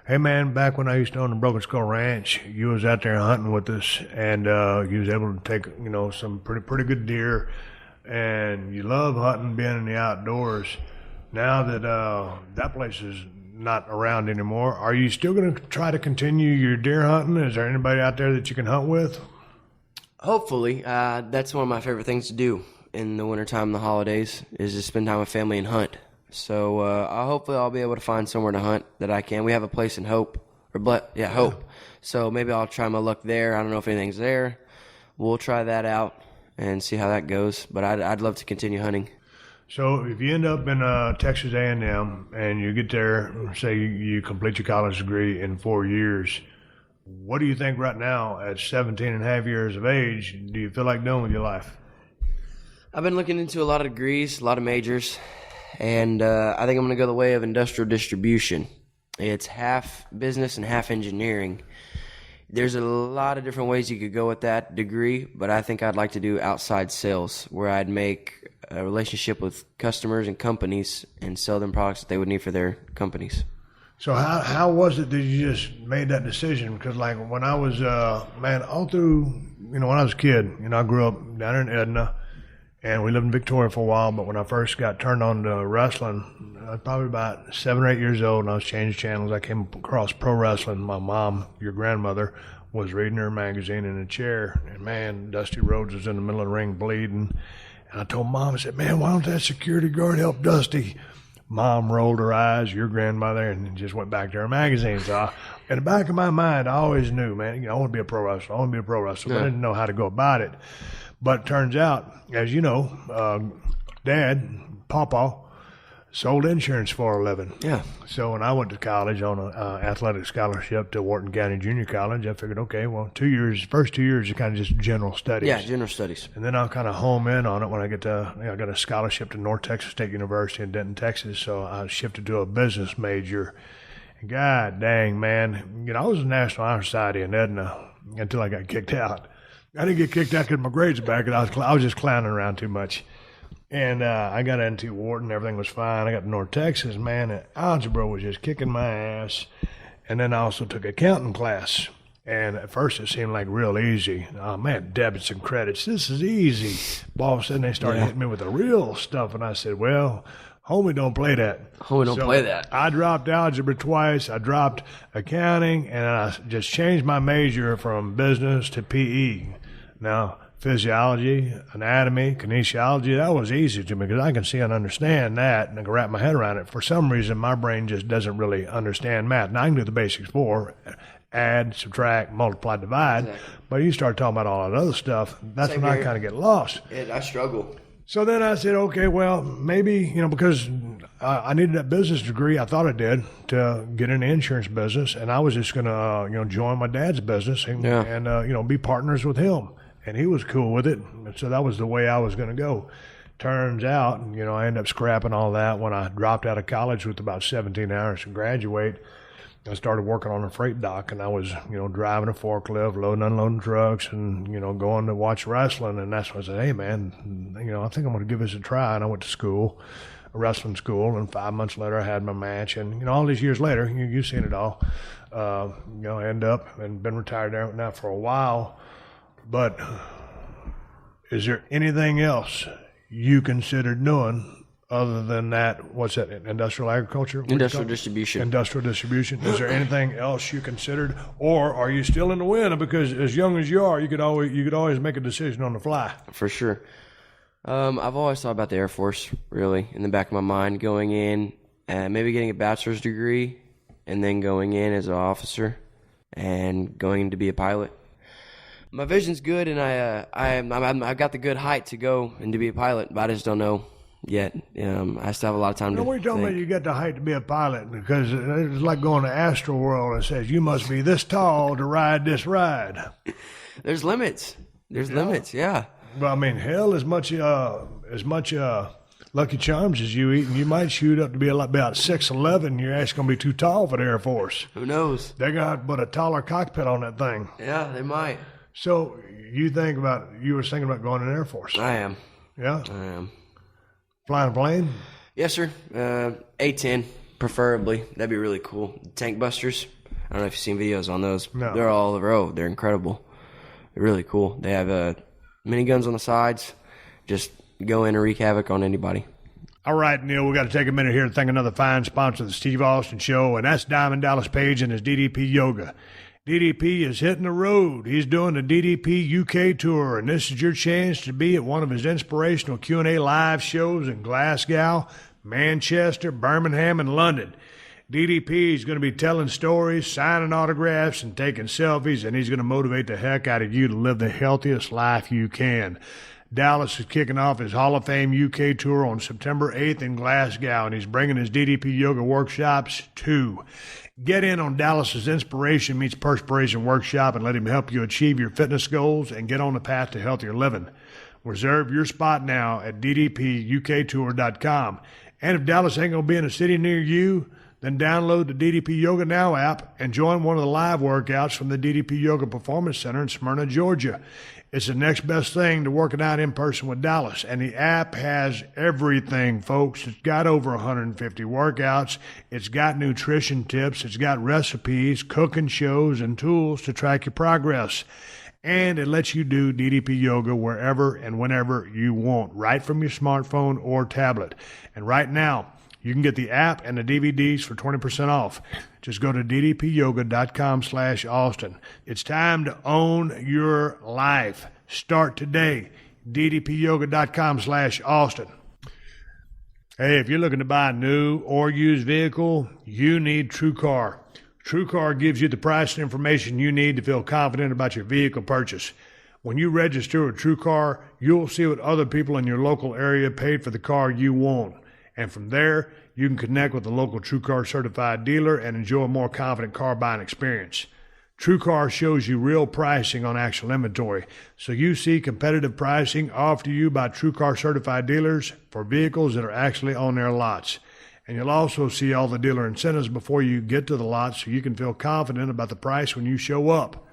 Hey, man, back when I used to own the Broken Skull Ranch, you was out there hunting with us, and you was able to take, some pretty good deer, and you love hunting, being in the outdoors. Now that that place is not around anymore, are you still going to try to continue your deer hunting? Is there anybody out there that you can hunt with? Hopefully. That's one of my favorite things to do in the wintertime and the holidays is to spend time with family and hunt. So hopefully I'll be able to find somewhere to hunt that I can. We have a place in Hope. Hope. So maybe I'll try my luck there. I don't know if anything's there. We'll try that out and see how that goes. But I'd love to continue hunting. So if you end up in Texas A&M and you get there, say you complete your college degree in 4 years, what do you think right now at 17 and a half years of age do you feel like doing with your life? I've been looking into a lot of degrees, a lot of majors. And I think I'm going to go the way of industrial distribution. It's half business and half engineering. There's a lot of different ways you could go with that degree, but I think I'd like to do outside sales, where I'd make a relationship with customers and companies and sell them products that they would need for their companies. So how was it that you just made that decision? Because like when I was, all through, when I was a kid, I grew up down in Edna. And we lived in Victoria for a while, but when I first got turned on to wrestling, I was probably about 7 or 8 years old, and I was changing channels. I came across pro wrestling. My mom, your grandmother, was reading her magazine in a chair, and man, Dusty Rhodes was in the middle of the ring bleeding. And I told Mom, I said, man, why don't that security guard help Dusty? Mom rolled her eyes, your grandmother, and just went back to her magazine. So in the back of my mind, I always knew, man, I want to be a pro wrestler. I want to be a pro wrestler. Yeah. But I didn't know how to go about it. But it turns out, as you know, Dad, Papa, sold insurance for a living. Yeah. So when I went to college on an athletic scholarship to Wharton County Junior College, I figured, okay, well, first 2 years are kind of just general studies. Yeah, general studies. And then I'll kind of home in on it when I get to, I got a scholarship to North Texas State University in Denton, Texas, so I shifted to a business major. And God dang, man, I was in the National Honor Society in Edna until I got kicked out. I didn't get kicked out because my grades were bad, because I was just clowning around too much. And I got into Wharton, everything was fine. I got to North Texas, man, and algebra was just kicking my ass. And then I also took accounting class. And at first it seemed like real easy. Oh, man, debits and credits, this is easy. All of a sudden they started hitting me with the real stuff, and I said, well, homie, don't play that. Homie, don't play that. I dropped algebra twice. I dropped accounting, and I just changed my major from business to PE. Now, physiology, anatomy, kinesiology, that was easy to me because I can see and understand that and I can wrap my head around it. For some reason, my brain just doesn't really understand math. Now, I can do the basics for add, subtract, multiply, divide, exactly. But you start talking about all that other stuff, that's when I kind of get lost. I struggle. So then I said, okay, well, maybe, because I needed that business degree, I thought I did, to get in the insurance business, and I was just going to, join my dad's business and be partners with him. And he was cool with it, and so that was the way I was going to go. Turns out, I ended up scrapping all that when I dropped out of college with about 17 hours to graduate. I started working on a freight dock, and I was, driving a forklift, loading, unloading trucks, and, going to watch wrestling. And that's when I said, hey, man, I think I'm going to give this a try. And I went to school, a wrestling school, and 5 months later I had my match. And, all these years later, you've seen it all, end up and been retired there now for a while. But is there anything else you considered doing other than that? What's that? Industrial agriculture? Industrial distribution. Industrial distribution. Is there anything else you considered, or are you still in the wind? Because as young as you are, you could always make a decision on the fly. For sure. I've always thought about the Air Force, really, in the back of my mind, going in and maybe getting a bachelor's degree, and then going in as an officer and going to be a pilot. My vision's good, and I've got the good height to go and to be a pilot, but I just don't know yet. I still have a lot of time to think. We're talking about you got the height to be a pilot, because it's like going to Astro World and says you must be this tall to ride this ride. There's limits. There's limits, yeah. Well, I mean, hell, as much Lucky Charms as you eat, and you might shoot up to be about 6'11". You're actually going to be too tall for the Air Force. Who knows? They're going to put a taller cockpit on that thing. Yeah, they might. So you were thinking about going in the Air Force? I am. Yeah? I am. Flying a plane? Yes, sir. A-10, preferably. That'd be really cool. Tank busters. I don't know if you've seen videos on those. No. They're all over the road. They're incredible. They're really cool. They have miniguns on the sides. Just go in and wreak havoc on anybody. All right, Neil, we got to take a minute here to thank another fine sponsor of the Steve Austin Show, and that's Diamond Dallas Page and his DDP Yoga. DDP is hitting the road. He's doing the DDP UK tour, and this is your chance to be at one of his inspirational Q&A live shows in Glasgow, Manchester, Birmingham, and London. DDP is going to be telling stories, signing autographs, and taking selfies, and he's going to motivate the heck out of you to live the healthiest life you can. Dallas is kicking off his Hall of Fame UK tour on September 8th in Glasgow, and he's bringing his DDP yoga workshops too. Get in on Dallas's Inspiration Meets Perspiration workshop and let him help you achieve your fitness goals and get on the path to healthier living. Reserve your spot now at ddpuktour.com. And if Dallas ain't going to be in a city near you, then download the DDP Yoga Now app and join one of the live workouts from the DDP Yoga Performance Center in Smyrna, Georgia. It's the next best thing to working out in person with Dallas. And the app has everything, folks. It's got over 150 workouts. It's got nutrition tips. It's got recipes, cooking shows, and tools to track your progress. And it lets you do DDP Yoga wherever and whenever you want, right from your smartphone or tablet. And right now, you can get the app and the DVDs for 20% off. Just go to ddpyoga.com/Austin. It's time to own your life. Start today. ddpyoga.com/Austin. Hey, if you're looking to buy a new or used vehicle, you need TrueCar. TrueCar gives you the price and information you need to feel confident about your vehicle purchase. When you register with TrueCar, you'll see what other people in your local area paid for the car you want. And from there, you can connect with a local TrueCar certified dealer and enjoy a more confident car buying experience. TrueCar shows you real pricing on actual inventory, so you see competitive pricing offered to you by TrueCar certified dealers for vehicles that are actually on their lots. And you'll also see all the dealer incentives before you get to the lot, so you can feel confident about the price when you show up.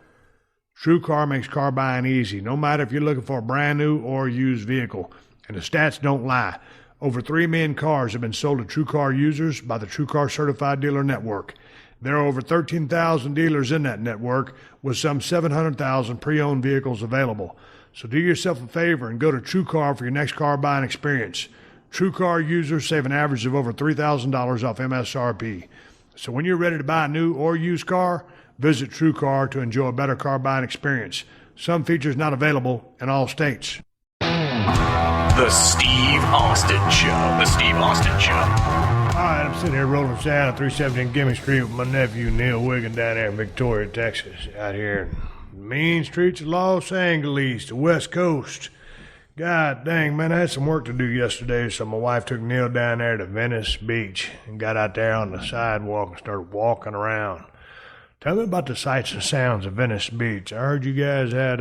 TrueCar makes car buying easy, no matter if you're looking for a brand new or used vehicle. And the stats don't lie. Over 3 million cars have been sold to TrueCar users by the TrueCar Certified Dealer Network. There are over 13,000 dealers in that network with some 700,000 pre-owned vehicles available. So do yourself a favor and go to TrueCar for your next car buying experience. TrueCar users save an average of over $3,000 off MSRP. So when you're ready to buy a new or used car, visit TrueCar to enjoy a better car buying experience. Some features not available in all states. The Steve Austin Show. The Steve Austin Show. All right, I'm sitting here rolling sound at 317 Gimme Street with my nephew Neil Weigand down there in Victoria, Texas, out here in the mean streets of Los Angeles, the West Coast. God dang, man, I had some work to do yesterday, so my wife took Neil down there to Venice Beach and got out there on the sidewalk and started walking around. Tell me about the sights and sounds of Venice Beach. I heard you guys had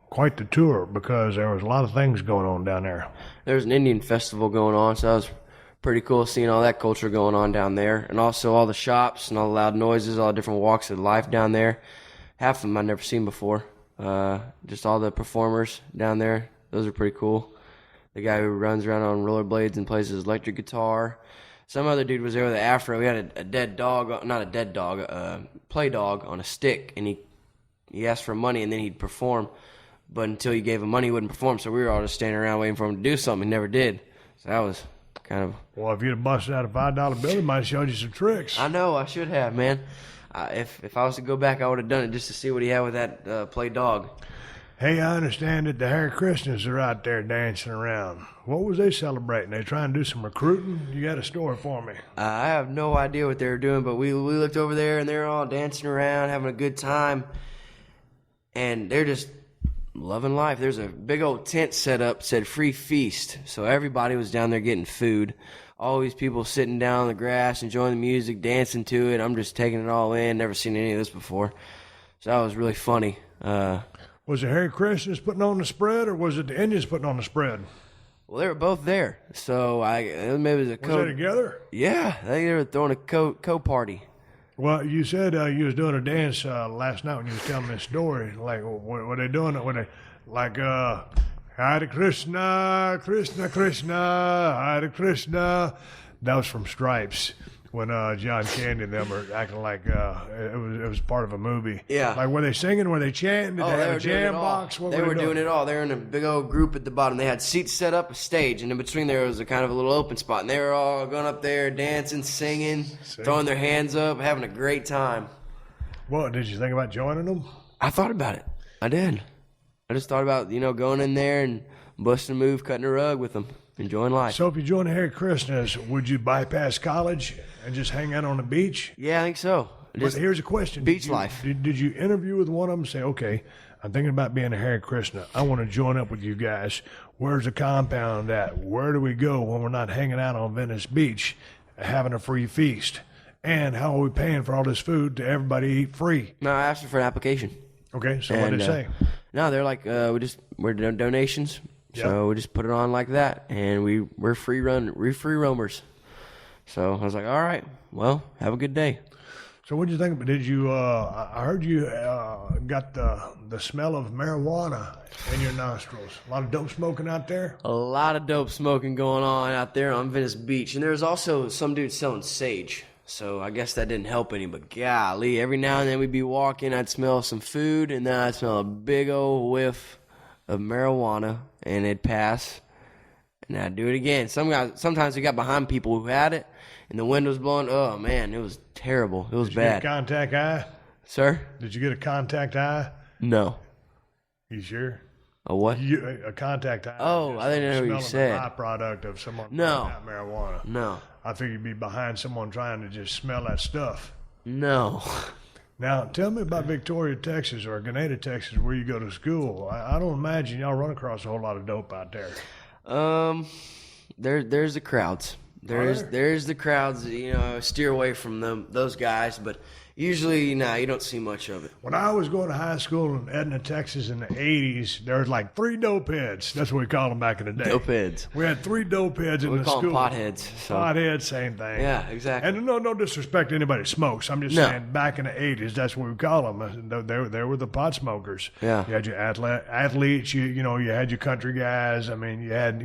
quite the tour because there was a lot of things going on down there. There was an Indian festival going on, so that was pretty cool seeing all that culture going on down there. And also all the shops and all the loud noises, all the different walks of life down there. Half of them I've never seen before. Just all the performers down there. Those are pretty cool. The guy who runs around on rollerblades and plays his electric guitar. Some other dude was there with an afro. He had a dead dog, not a dead dog, a play dog on a stick, and he asked for money, and then he'd perform. But until you gave him money, he wouldn't perform, so we were all just standing around waiting for him to do something. He never did. So that was kind of... Well, if you'd have busted out a $5 bill, he might have showed you some tricks. I know, I should have, man. If I was to go back, I would have done it just to see what he had with that play dog. Hey, I understand that the Hare Krishnas are out there dancing around. What was they celebrating? They trying to do some recruiting? You got a story for me. I have no idea what they were doing, but we looked over there, and they're all dancing around, having a good time. And they're just loving life. There's a big old tent set up, said free feast. So everybody was down there getting food. All these people sitting down on the grass, enjoying the music, dancing to it. I'm just taking it all in. Never seen any of this before. So that was really funny. Was it Hare Krishnas putting on the spread, or was it the Indians putting on the spread? Well, they were both there. So maybe it was a Was they together? Yeah, they were throwing a co-party. Well, you said you was doing a dance last night when you was telling me this story. Like, what were they doing? Were they like Hare Krishna, Krishna Krishna, Hare Krishna? That was from Stripes when John Candy and them were acting like it was part of a movie. Yeah. Like, were they singing? Were they chanting? Did they have a jam box? What they were doing it all. They were in a big old group at the bottom. They had seats set up, a stage, and in between there was a kind of a little open spot. And they were all going up there, dancing, singing, throwing their hands up, having a great time. Well, did you think about joining them? I thought about it. I did. I just thought about, going in there and busting a move, cutting a rug with them, enjoying life. So if you joined the Hare Krishnas, would you bypass college and just hang out on the beach? Yeah, I think so. But here's a question. Beach life. Did you interview with one of them and say, okay, I'm thinking about being a Hare Krishna. I want to join up with you guys. Where's the compound at? Where do we go when we're not hanging out on Venice Beach having a free feast? And how are we paying for all this food to everybody eat free? No, I asked for an application. Okay, so what did they say? No, they're like, we're donations. Yep. So we just put it on like that, and we're free roamers. So I was like, all right, well, have a good day. So what did you think? Did you? I heard you got the smell of marijuana in your nostrils. A lot of dope smoking out there. A lot of dope smoking going on out there on Venice Beach, and there was also some dude selling sage. So I guess that didn't help any. But golly, every now and then we'd be walking, I'd smell some food, and then I'd smell a big old whiff of marijuana, and it'd pass, and I'd do it again. Sometimes we got behind people who had it, and the wind was blowing. Oh, man, it was terrible. It was bad. Did you get a contact eye? Sir? Did you get a contact eye? No. You sure? A what? A contact eye. Oh, I didn't know what you said. A byproduct of someone No. out marijuana. No. I think you'd be behind someone trying to just smell that stuff. No. Now, tell me about Victoria, Texas, or Grenada, Texas, where you go to school. I don't imagine y'all run across a whole lot of dope out there. There's the crowds. There's the crowds. Steer away from those guys, but usually, you don't see much of it. When I was going to high school in Edna, Texas in the 80s, there was like 3 dope heads. That's what we called them back in the day. Dope heads. We had 3 dope heads in the school. We call them potheads. So. Potheads, same thing. Yeah, exactly. And no disrespect to anybody that smokes. I'm just saying back in the 80s, that's what we call them. They were the pot smokers. Yeah. You had your athletes, you had your country guys. I mean, you had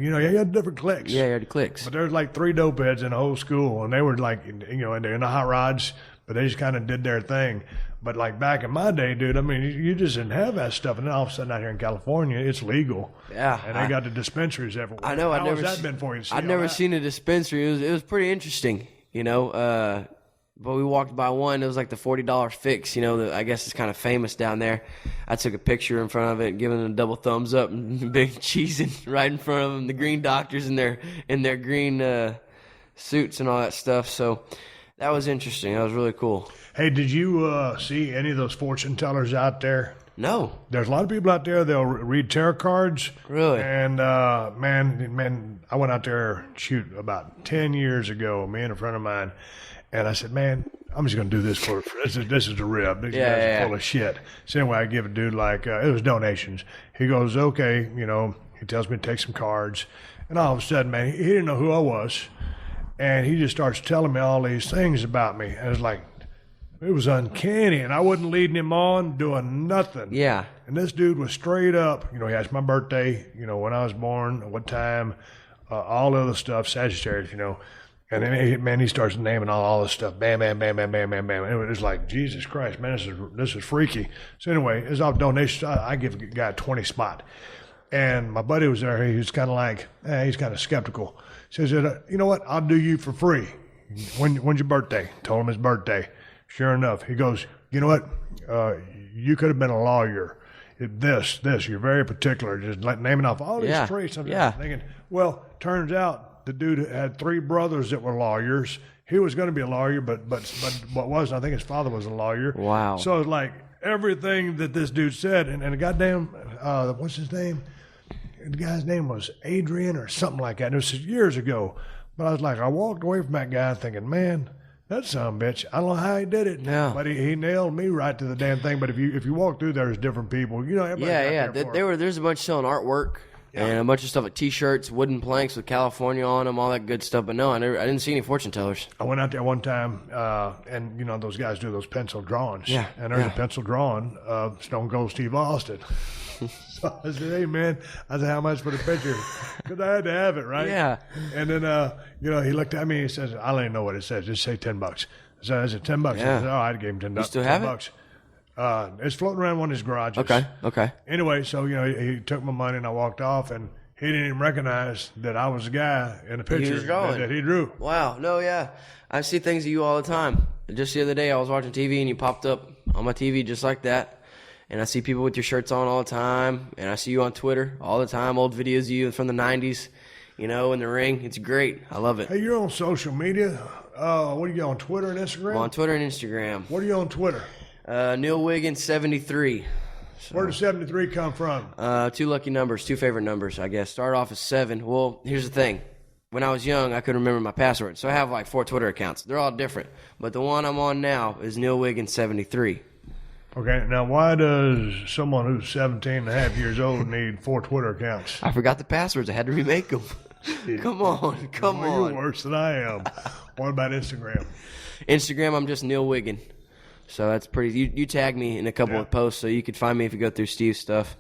different cliques. Yeah, you had cliques. But there was like 3 dope heads in the whole school, and they were like, and they're in the hot rods. but they just kind of did their thing. But like back in my day, dude, I mean, you just didn't have that stuff, and then all of a sudden out here in California, it's legal. Yeah, and they got the dispensaries everywhere. I know. How has that been for you? I've never seen a dispensary. It was pretty interesting, you know. But we walked by one. It was like the $40 fix. You know, I guess it's kind of famous down there. I took a picture in front of it, giving it a double thumbs up, and big cheesing right in front of them. The green doctors in their green suits and all that stuff. So that was interesting. That was really cool. Hey, did you see any of those fortune tellers out there? No. There's a lot of people out there. They'll read tarot cards. Really? And man, I went out there about 10 years ago. Me and a friend of mine. And I said, man, I'm just going to do this for this is the rib. These guys are full of shit. So anyway, I give a dude like, it was donations. He goes, okay, you know, he tells me to take some cards. And all of a sudden, man, he didn't know who I was. And he just starts telling me all these things about me. And it's like, it was uncanny. And I wasn't leading him on, doing nothing. Yeah. And this dude was straight up, you know, he asked my birthday, you know, when I was born, what time, all the other stuff, Sagittarius, you know. And then he starts naming all this stuff. Bam, bam, bam, bam, bam, bam, bam. And it was like, Jesus Christ, man, this is freaky. So anyway, it's all donations. I give a guy a 20 spot. And my buddy was there. He was kind of like, he's kind of skeptical. Says, you know what? I'll do you for free. When's your birthday? Told him his birthday. Sure enough, he goes, you know what? You could have been a lawyer. This, you're very particular. Just naming off all these traits. I'm thinking, well, turns out, the dude had 3 brothers that were lawyers. He was going to be a lawyer, but what wasn't. I think his father was a lawyer. Wow. So it's like everything that this dude said, and the goddamn, what's his name? The guy's name was Adrian or something like that. It was years ago. But I was like, I walked away from that guy thinking, man, that son of a bitch. I don't know how he did it. No. But he nailed me right to the damn thing. But if you walk through there's different people. You know, everybody. There's a bunch selling artwork. Yeah. And a bunch of stuff like T-shirts, wooden planks with California on them, all that good stuff. But no, I didn't see any fortune tellers. I went out there one time, and, you know, those guys do those pencil drawings. Yeah. And there's a pencil drawing of Stone Cold Steve Austin. So I said, hey, man, I said, how much for the picture? Because I had to have it, right? Yeah. And then, you know, he looked at me and he says, I don't even know what it says. Just say $10. So I said, $10. Yeah. I said, oh, I gave him $10. You still have $10. It's floating around one of his garages. Okay. Anyway, so, you know, he took my money and I walked off, and he didn't even recognize that I was the guy in the picture that he drew. Wow. No, yeah. I see things of you all the time. Just the other day, I was watching TV and you popped up on my TV just like that. And I see people with your shirts on all the time. And I see you on Twitter all the time, old videos of you from the 90s, you know, in the ring. It's great. I love it. Hey, you're on social media. What are you on Twitter and Instagram? I'm on Twitter and Instagram. What are you on Twitter? Neil Weigand 73. So, where does 73 come from? 2 lucky numbers, 2 favorite numbers, I guess. Started off as 7. Well, here's the thing. When I was young, I couldn't remember my password. So I have like 4 Twitter accounts. They're all different. But the one I'm on now is Neil Weigand 73. Okay, now why does someone who's 17 and a half years old need 4 Twitter accounts? I forgot the passwords. I had to remake them. Come on. You're worse than I am. What about Instagram? Instagram, I'm just Neil Weigand. So that's pretty. You tag me in a couple of posts, so you could find me if you go through Steve's stuff.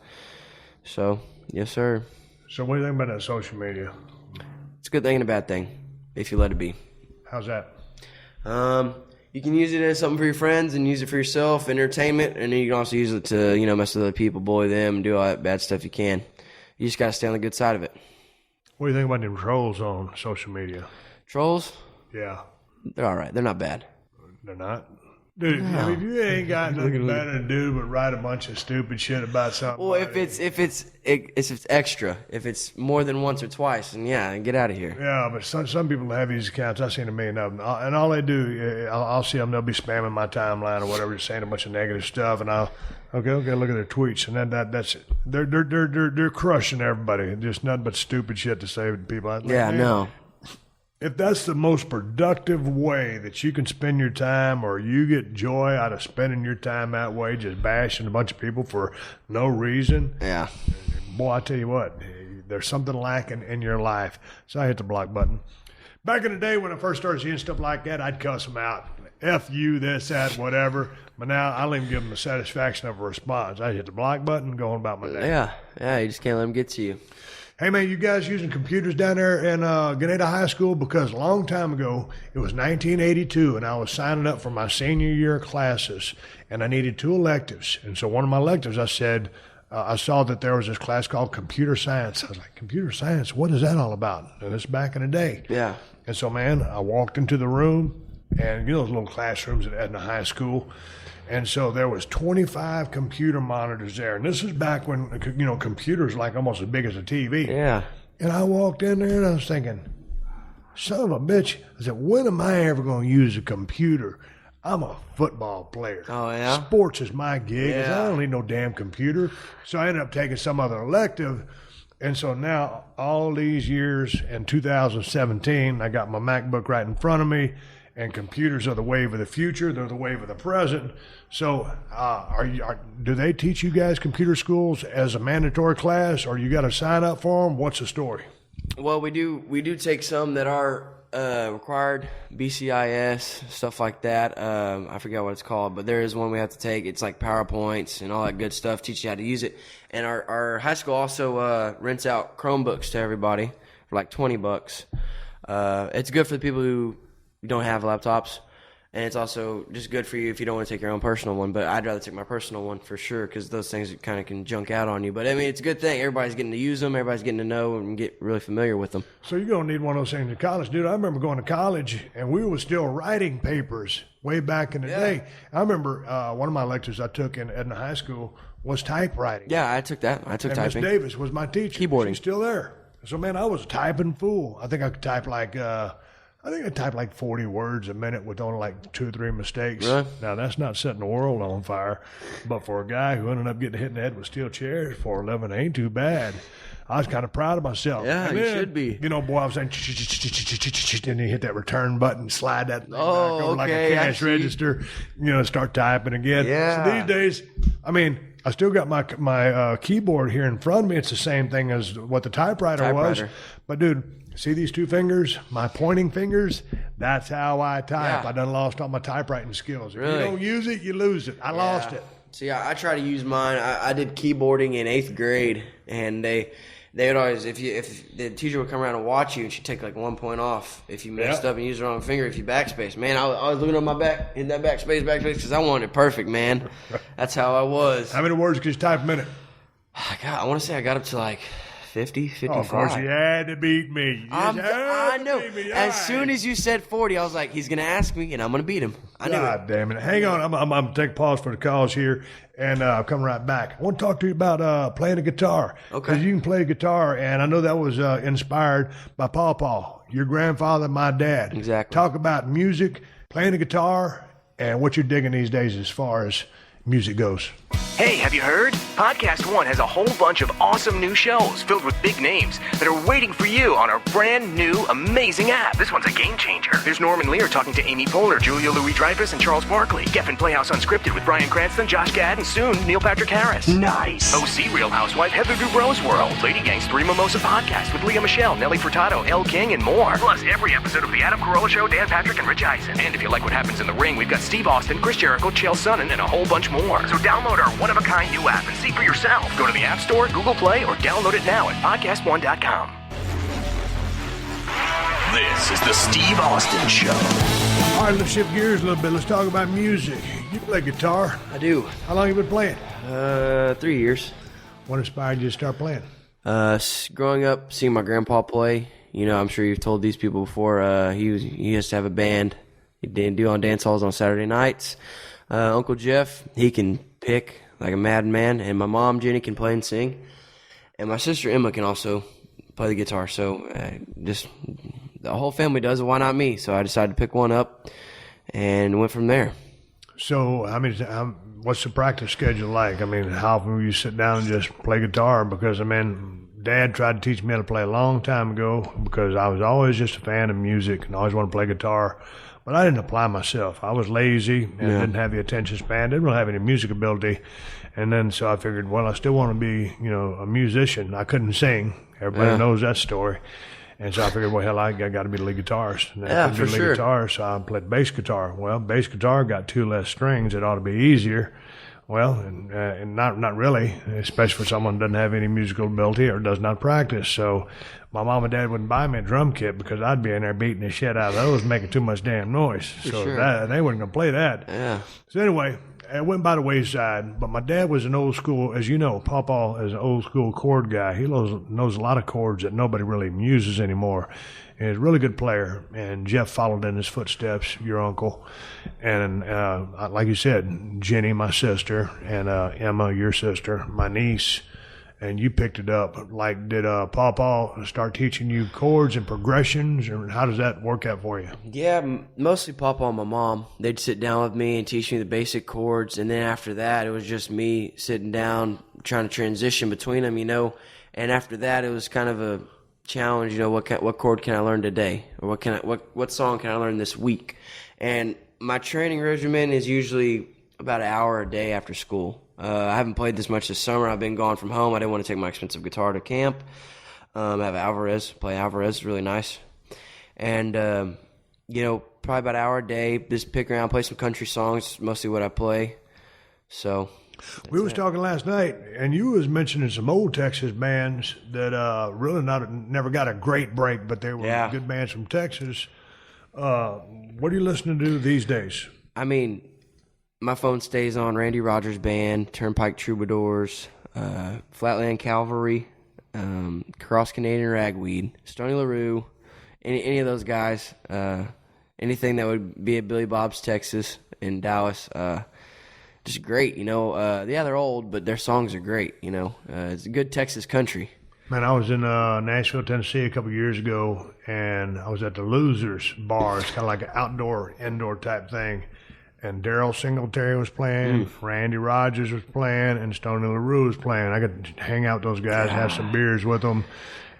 So, yes, sir. So what do you think about that social media? It's a good thing and a bad thing, if you let it be. How's that? You can use it as something for your friends and use it for yourself, entertainment, and then you can also use it to, you know, mess with other people, bully them, and do all that bad stuff you can. You just got to stay on the good side of it. What do you think about them trolls on social media? Trolls? Yeah. They're all right. They're not bad. They're not? Dude, no. I mean, you ain't got nothing better to do but write a bunch of stupid shit about something. Well, if it's extra, if it's more than once or twice, then get out of here. Yeah, but some people have these accounts. I've seen a million of them, and all they do, I'll see them. They'll be spamming my timeline or whatever, just saying a bunch of negative stuff, and I'll okay, look at their tweets, and then that's it. They're crushing everybody. Just nothing but stupid shit to say to people. No. If that's the most productive way that you can spend your time, or you get joy out of spending your time that way, just bashing a bunch of people for no reason, boy, I tell you what, there's something lacking in your life. So I hit the block button. Back in the day when I first started seeing stuff like that, I'd cuss them out. F you, this, that, whatever. But now I don't even give them the satisfaction of a response. I hit the block button and go on about my day. Yeah, you just can't let them get to you. Hey, man, you guys using computers down there in Grenada High School? Because a long time ago, it was 1982, and I was signing up for my senior year classes, and I needed 2 electives. And so one of my electives, I said, I saw that there was this class called computer science. I was like, computer science? What is that all about? And it's back in the day. Yeah. And so, man, I walked into the room, and you know those little classrooms at Edna High School. And so there was 25 computer monitors there. And this is back when, you know, computers like almost as big as a TV. Yeah. And I walked in there and I was thinking, son of a bitch. I said, when am I ever going to use a computer? I'm a football player. Oh, yeah? Sports is my gig. Yeah. I don't need no damn computer. So I ended up taking some other elective. And so now, all these years in 2017, I got my MacBook right in front of me. And computers are the wave of the future. They're the wave of the present. So, do they teach you guys computer schools as a mandatory class, or you got to sign up for them? What's the story? Well, we do take some that are required, BCIS, stuff like that. I forget what it's called, but there is one we have to take. It's like PowerPoints and all that good stuff, teach you how to use it. And our high school also rents out Chromebooks to everybody for like $20. It's good for the people who don't have laptops, and it's also just good for you if you don't want to take your own personal one. But I'd rather take my personal one for sure, because those things kind of can junk out on you. But I mean, it's a good thing. Everybody's getting to use them. Everybody's getting to know and get really familiar with them. So you're going to need one of those things in college. Dude, I remember going to college, and we were still writing papers way back in the day. I remember one of my lectures I took in Edna High School was typewriting. Yeah, I took that. I took and typing. Miss Davis was my teacher. Keyboarding. She's still there. So, man, I was a typing fool. I think I could type like... I type like 40 words a minute with only like 2 or 3 mistakes. Really? Now, that's not setting the world on fire. But for a guy who ended up getting hit in the head with steel chairs for 11, ain't too bad. I was kind of proud of myself. Yeah, you should be. You know, boy, I was saying, and you hit that return button, slide that thing back over like a cash register, you know, start typing again. Yeah. So these days, I mean, I still got my keyboard here in front of me. It's the same thing as what the typewriter was. But, dude, see these 2 fingers, my pointing fingers? That's how I type. Yeah. I done lost all my typewriting skills. If really? you don't use it, you lose it. I lost it. See, I try to use mine. I did keyboarding in 8th grade, and they would always, if the teacher would come around and watch you, and she'd take like 1 point off if you messed up and used the wrong finger, if you backspace. Man, I was looking on my back, hitting that backspace, because I wanted it perfect, man. That's how I was. How many words could you type a minute? I want to say I got up to like 50, 55. Oh, of course, you had to beat me. I know. As soon as you said 40, I was like, he's going to ask me, and I'm going to beat him. I knew God damn it. Hang on. I'm going to take a pause for the calls here, and I'll come right back. I want to talk to you about playing the guitar. Okay. Because you can play guitar, and I know that was inspired by Paw, your grandfather, my dad. Exactly. Talk about music, playing the guitar, and what you're digging these days as far as music goes. Hey, have you heard? PodcastOne has a whole bunch of awesome new shows filled with big names that are waiting for you on our brand new, amazing app. This one's a game changer. There's Norman Lear talking to Amy Poehler, Julia Louis-Dreyfus, and Charles Barkley. Geffen Playhouse Unscripted with Bryan Cranston, Josh Gad, and soon Neil Patrick Harris. Nice. OC Real Housewife Heather Dubrow's World. Lady Gang's Three Mimosa Podcast with Leah Michelle, Nelly Furtado, Elle King, and more. Plus every episode of The Adam Carolla Show, Dan Patrick, and Rich Eisen. And if you like what happens in the ring, we've got Steve Austin, Chris Jericho, Chael Sonnen, and a whole bunch more. So download our one-of-a-kind new app and see for yourself. Go to the App Store, Google Play, or download it now at PodcastOne.com. This is the Steve Austin Show. All right, let's shift gears a little bit. Let's talk about music. You play guitar. I do. How long have you been playing? 3 years. What inspired you to start playing? Growing up, seeing my grandpa play. You know, I'm sure you've told these people before. He used to have a band. He did do on dance halls on Saturday nights. Uncle Jeff, he can pick like a madman, and my mom Jenny can play and sing, and my sister Emma can also play the guitar. So just the whole family does it. Why not me? So I decided to pick one up and went from there. So what's the practice schedule like? I mean, how often will you sit down and just play guitar? Because Dad tried to teach me how to play a long time ago, because I was always just a fan of music and always wanted to play guitar. But I didn't apply myself. I was lazy and didn't have the attention span, didn't really have any music ability. And then so I figured, well, I still want to be, a musician. I couldn't sing. Everybody knows that story. And so I figured, well, hell, I got to be the lead guitarist. And I couldn't be the lead guitarist, so I played bass guitar. Well, bass guitar got 2 less strings. It ought to be easier. Well, and not really, especially for someone who doesn't have any musical ability or does not practice. So my mom and dad wouldn't buy me a drum kit because I'd be in there beating the shit out of those, making too much damn noise. So they weren't going to play that. Yeah. So anyway, it went by the wayside. But my dad was an old school, as you know, Papa is an old school chord guy. He knows a lot of chords that nobody really uses anymore. And he's a really good player. And Jeff followed in his footsteps, your uncle. And like you said, Jenny, my sister, and Emma, your sister, my niece. And you picked it up. Like, did Papa start teaching you chords and progressions? Or how does that work out for you? Yeah, mostly Papa and my mom. They'd sit down with me and teach me the basic chords. And then after that, it was just me sitting down, trying to transition between them, And after that, it was kind of a challenge, what chord can I learn today, or what song can I learn this week? And my training regimen is usually about an hour a day after school. I haven't played this much this summer. I've been gone from home. I didn't want to take my expensive guitar to camp. I have Alvarez. Play Alvarez, really nice. And probably about an hour a day. Just pick around, play some country songs. Mostly what I play. So. We was talking last night, and you was mentioning some old Texas bands that really never got a great break, but they were good bands from Texas. What are you listening to these days? I mean, my phone stays on Randy Rogers Band, Turnpike Troubadours, Flatland Cavalry, Cross Canadian Ragweed, Stoney LaRue, any of those guys. Anything that would be at Billy Bob's Texas in Dallas. Just great, they're old, but their songs are great, It's a good Texas country. Man, I was in Nashville, Tennessee a couple of years ago, and I was at the Losers Bar. It's kind of like an outdoor, indoor type thing. And Daryl Singletary was playing, Randy Rogers was playing, and Stoney LaRue was playing. I could hang out with those guys, have some beers with them.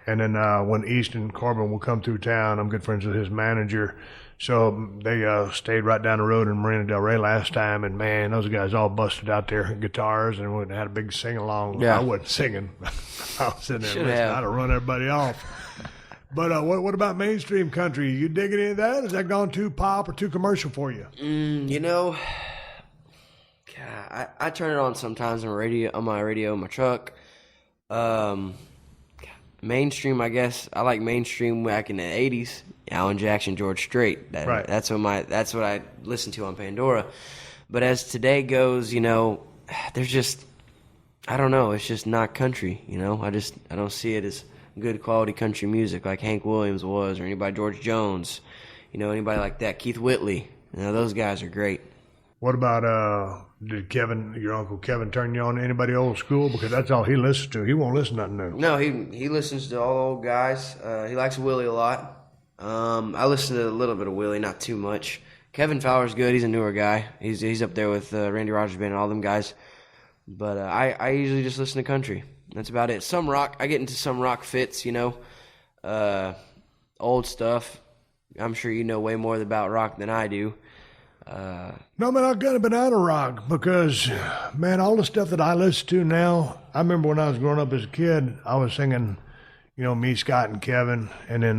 And then when Easton Corbin will come through town, I'm good friends with his manager. So they stayed right down the road in Marina Del Rey last time, and man, those guys all busted out their guitars and we had a big sing-along. Yeah. I wasn't singing. I was sitting there listening. I'd have run everybody off. But what about mainstream country? You dig any of that? Has that gone too pop or too commercial for you? I turn it on sometimes on my radio in my truck. Mainstream, I guess. I like mainstream back in the 80s. Alan Jackson, George Strait. Right. That's what I listen to on Pandora. But as today goes, there's just, I don't know, it's just not country, I don't see it as good quality country music like Hank Williams was, or anybody, George Jones, anybody like that, Keith Whitley. Those guys are great. What about, did your Uncle Kevin turn you on to anybody old school? Because that's all he listens to. He won't listen to nothing new. No, he listens to all old guys. He likes Willie a lot. I listen to a little bit of Willie, not too much. Kevin Fowler's good. He's a newer guy. He's up there with Randy Rogers Band and all them guys. But I usually just listen to country. That's about it. Some rock. I get into some rock fits, old stuff. I'm sure you know way more about rock than I do. No, man, I've kind of been out of rock because, man, all the stuff that I listen to now, I remember when I was growing up as a kid, I was singing, me, Scott, and Kevin, and then,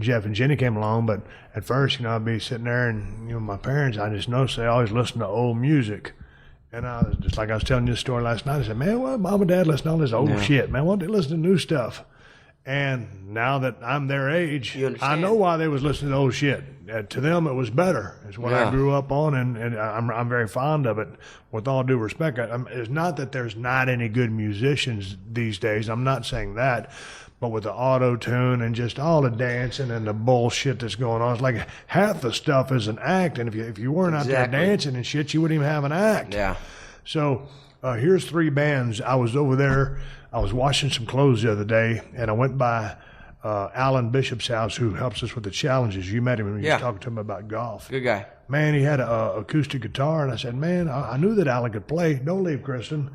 Jeff and Jenny came along, but at first, I'd be sitting there and, my parents, I just noticed they always listen to old music. And I was just like I was telling you the story last night, I said, man, well, Mom and Dad listen to all this old shit, man, why don't they listen to new stuff? And now that I'm their age, I know why they was listening to old shit. To them, it was better. It's what I grew up on, and I'm very fond of it. With all due respect, it's not that there's not any good musicians these days. I'm not saying that. But with the auto-tune and just all the dancing and the bullshit that's going on, it's like half the stuff is an act. And if you weren't out there dancing and shit, you wouldn't even have an act. Yeah. So here's three bands. I was over there. I was washing some clothes the other day, and I went by Alan Bishop's house, who helps us with the challenges. You met him when you were talking to him about golf. Good guy. Man, he had an acoustic guitar, and I said, man, I knew that Alan could play. Don't leave, Kristen.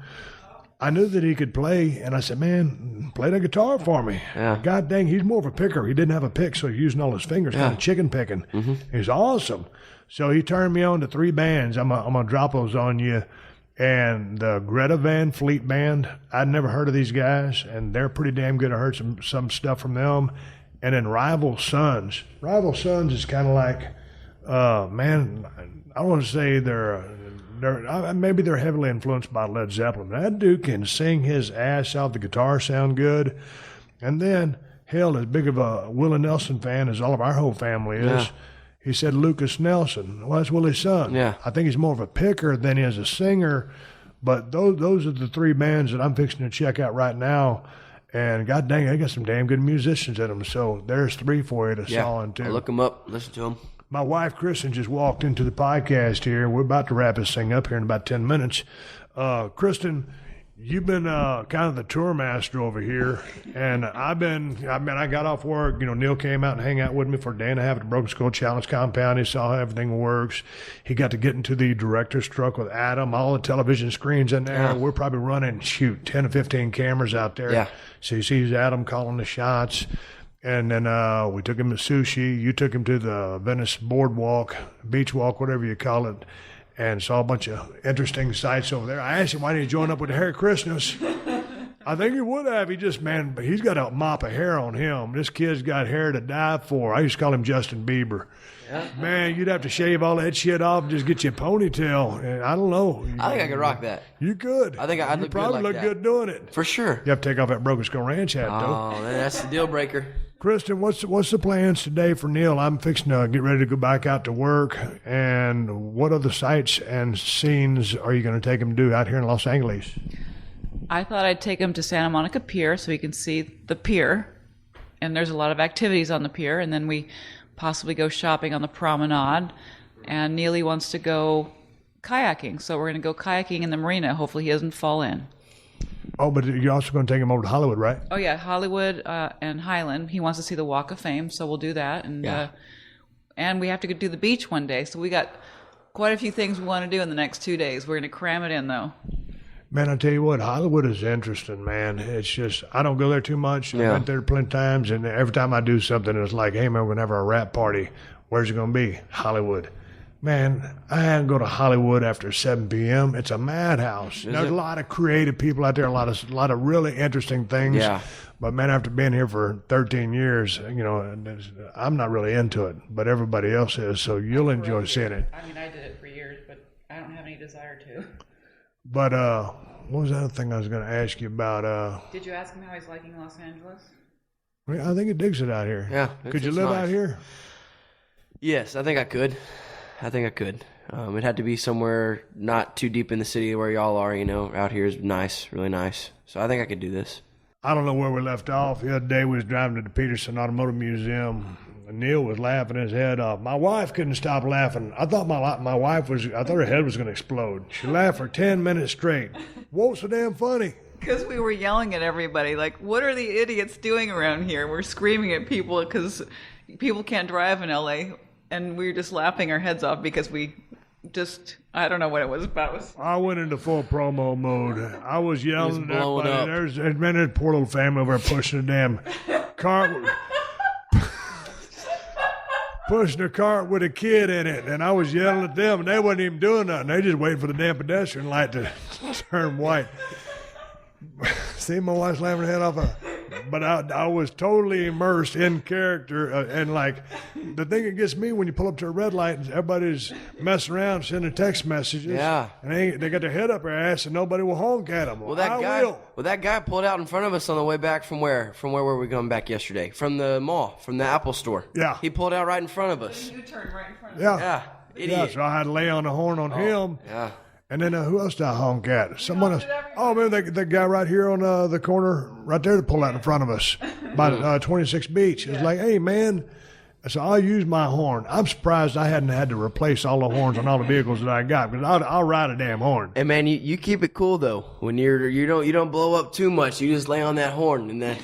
I knew that he could play, and I said, man, play the guitar for me. Yeah. God dang, he's more of a picker. He didn't have a pick, so he's using all his fingers, kind of chicken picking. Mm-hmm. He's awesome. So he turned me on to three bands. I'm going to drop those on you. And the Greta Van Fleet Band, I'd never heard of these guys, and they're pretty damn good. I heard some stuff from them. And then Rival Sons. Rival Sons is kind of like, man, I don't want to say they're maybe they're heavily influenced by Led Zeppelin. That dude can sing his ass off. The guitar sound good. And then, hell, as big of a Willie Nelson fan as all of our whole family is, Yeah. he said Lucas Nelson. Well, that's Willie's son. Yeah. I think he's more of a picker than he is a singer. But those are the three bands that I'm fixing to check out right now. And god dang, they got some damn good musicians in them. So there's three for you to saw into. I'll look them up, listen to them. My wife, Kristen, just walked into the podcast here. We're about to wrap this thing up here in about 10 minutes. Kristen, you've been kind of the tour master over here. And I got off work. You know, Neil came out and hang out with me for a day and a half at the Broken Skull Challenge compound. He saw how everything works. He got to get into the director's truck with Adam, all the television screens in there. Yeah. We're probably running, 10 to 15 cameras out there. Yeah. So he sees Adam calling the shots. And then we took him to sushi. You took him to the Venice boardwalk, beach walk, whatever you call it, and saw a bunch of interesting sights over there. I asked him, why didn't he join up with the Hare Christmas? I think he would have. He's got a mop of hair on him. This kid's got hair to die for. I used to call him Justin Bieber. Yeah. Man, you'd have to shave all that shit off and just get you a ponytail. And I don't know. I think I could rock that. You could. I think I'd look good probably like look that. good doing it. For sure. You have to take off that Broken Skull Ranch hat, though. Oh, that's the deal breaker. Kristen, what's the plans today for Neil? I'm fixing to get ready to go back out to work. And what other sights and scenes are you going to take him to do out here in Los Angeles? I thought I'd take him to Santa Monica Pier so he can see the pier. And there's a lot of activities on the pier. And then we possibly go shopping on the promenade. And Neely wants to go kayaking. So we're going to go kayaking in the marina. Hopefully he doesn't fall in. Oh, but you're also going to take him over to Hollywood, right? Oh, yeah, Hollywood and Highland. He wants to see the Walk of Fame, so we'll do that. And we have to go do the beach one day. So we got quite a few things we want to do in the next 2 days. We're going to cram it in, though. Man, I tell you what, Hollywood is interesting, man. It's just, I don't go there too much. Yeah. I've been there plenty of times, and every time I do something, it's like, hey, man, we're going to have our rap party. Where's it going to be? Hollywood. Man, I had to go to Hollywood after 7 p.m. It's a madhouse. There's a lot of creative people out there, a lot of really interesting things. Yeah. But, man, after being here for 13 years, you know, I'm not really into it, but everybody else is, so you'll enjoy seeing it. I mean, I did it for years, but I don't have any desire to. But what was the other thing I was going to ask you about? Did you ask him how he's liking Los Angeles? I think he digs it out here. Yeah. Could you it's live nice. out here? Yes, I think I could. It'd have to be somewhere not too deep in the city where y'all are, you know. Out here is nice, really nice. So I think I could do this. I don't know where we left off. The other day we was driving to the Petersen Automotive Museum. And Neil was laughing his head off. My wife couldn't stop laughing. I thought I thought her head was going to explode. She laughed for 10 minutes straight. What was so damn funny? Because we were yelling at everybody, like, what are the idiots doing around here? We're screaming at people because people can't drive in L.A., and we were just laughing our heads off because I don't know what it was about. I went into full promo mode. I was yelling at blowing everybody. up. There's been a poor little family over there pushing a damn cart. Pushing a cart with a kid in it, and I was yelling at them, and they wasn't even doing nothing. They just waiting for the damn pedestrian light to turn white. See, my wife's laughing her head off. But I was totally immersed in character, and like the thing that gets me when you pull up to a red light and everybody's messing around, sending text messages. Yeah. And they got their head up their ass, and nobody will honk at them. Well, that guy pulled out in front of us on the way back from where? From where were we going back yesterday? From the mall, from the Apple store. Yeah. He pulled out right in front of us. You turned right in front of Yeah. Yeah. Idiot. Yeah, so I had to lay on the horn on him. Yeah. And then who else did I honk at? Someone else. Oh, man, that guy right here on the corner, right there, to pull out in front of us by 26 Beach. It's like, hey, man. So I'll use my horn. I'm surprised I hadn't had to replace all the horns on all the vehicles that I got, because I'll ride a damn horn. And man, you keep it cool though. When you don't blow up too much. You just lay on that horn and then.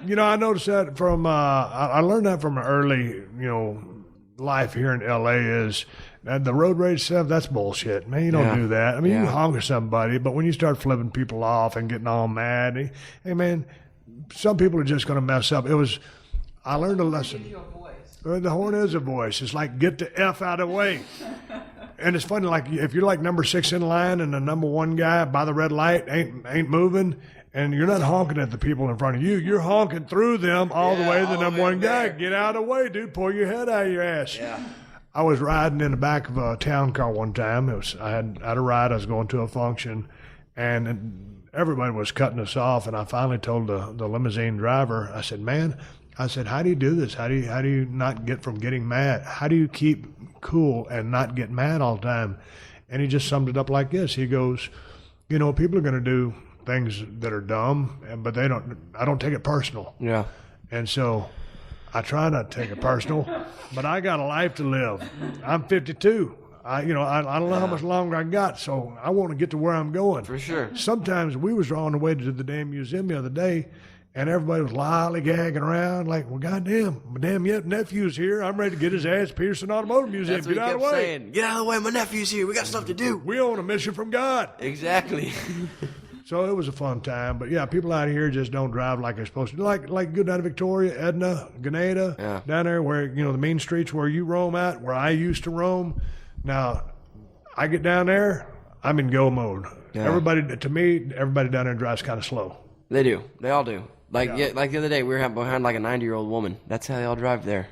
You know, I noticed that from I learned that from an early life here in L.A. is. And the road rage stuff, that's bullshit. Man, you don't do that. I mean, you honk at somebody, but when you start flipping people off and getting all mad, hey, man, some people are just going to mess up. I learned a lesson. The horn is a voice. It's like, get the F out of the way. And it's funny, like, if you're like number 6 in line and the number 1 guy by the red light ain't moving, and you're not honking at the people in front of you, you're honking through them all the way to the number 1 guy. Get out of the way, dude. Pull your head out of your ass. Yeah. I was riding in the back of a town car one time. I had a ride. I was going to a function, and everybody was cutting us off. And I finally told the limousine driver, I said, "Man," I said, "how do you do this? How do you not get from getting mad? How do you keep cool and not get mad all the time?" And he just summed it up like this. He goes, "People are going to do things that are dumb, but I don't take it personal." Yeah. And so I try not to take it personal, but I got a life to live. I'm 52. I don't know how much longer I got, so I want to get to where I'm going. For sure. Sometimes we was on the way to the damn museum the other day, and everybody was lollygagging around like, "Well, goddamn, my damn nephew's here. I'm ready to get his ass Petersen Automotive Museum. That's what Get he out of kept the way. saying. Get out of the way. My nephew's here. We got stuff to do. We on a mission from God." Exactly. So it was a fun time. But, yeah, people out here just don't drive like they're supposed to. Like go down to Victoria, Edna, Grenada, down there where, the main streets where you roam at, where I used to roam. Now, I get down there, I'm in go mode. Yeah. Everybody down there drives kind of slow. They do. They all do. Like the other day, we were behind like a 90-year-old woman. That's how they all drive there.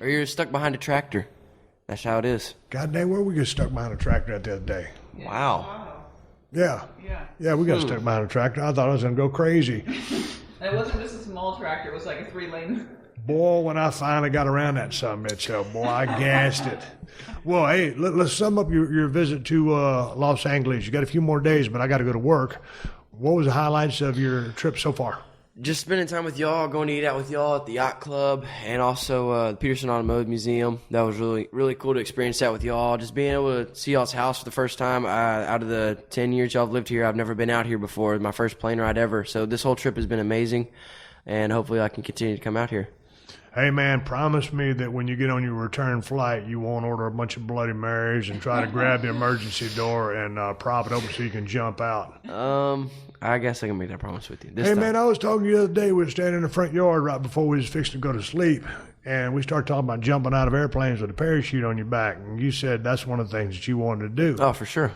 Or you're stuck behind a tractor. That's how it is. God dang, where we get stuck behind a tractor the other day? Wow. Yeah, we got stuck behind a tractor. I thought I was going to go crazy. And it wasn't just a small tractor, it was like a 3-lane. Boy, when I finally got around that summit, boy, I gassed it. Well, hey, let's sum up your visit to Los Angeles. You got a few more days, but I got to go to work. What was the highlights of your trip so far? Just spending time with y'all, going to eat out with y'all at the yacht club, and also the Petersen Automotive Museum. That was really, really cool to experience that with y'all. Just being able to see y'all's house for the first time. Out of the 10 years y'all have lived here, I've never been out here before. My first plane ride ever. So this whole trip has been amazing, and hopefully I can continue to come out here. Hey, man, promise me that when you get on your return flight, you won't order a bunch of Bloody Marys and try to grab the emergency door and prop it open so you can jump out. I guess I can make that promise with you. Man, I was talking to you the other day. We were standing in the front yard right before we was fixing to go to sleep, and we started talking about jumping out of airplanes with a parachute on your back, and you said that's one of the things that you wanted to do. Oh, for sure.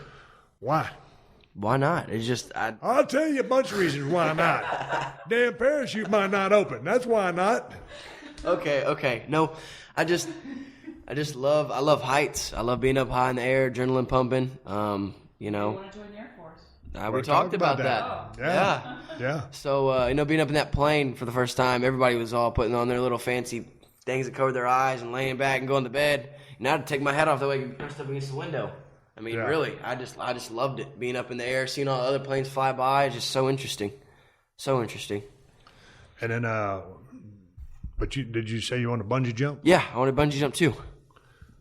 Why? Why not? It's just... I'll tell you a bunch of reasons why not. Damn parachute might not open. That's why not. Okay. No, I love heights. I love being up high in the air, adrenaline pumping. You want to join the Air Force? We talked about that. Yeah. So, being up in that plane for the first time, everybody was all putting on their little fancy things that cover their eyes and laying back and going to bed. And I had to take my hat off that way I could press up against the window. I mean, really, I just loved it. Being up in the air, seeing all the other planes fly by is just so interesting. So interesting. And then, did you say you want to bungee jump? Yeah, I want to bungee jump too.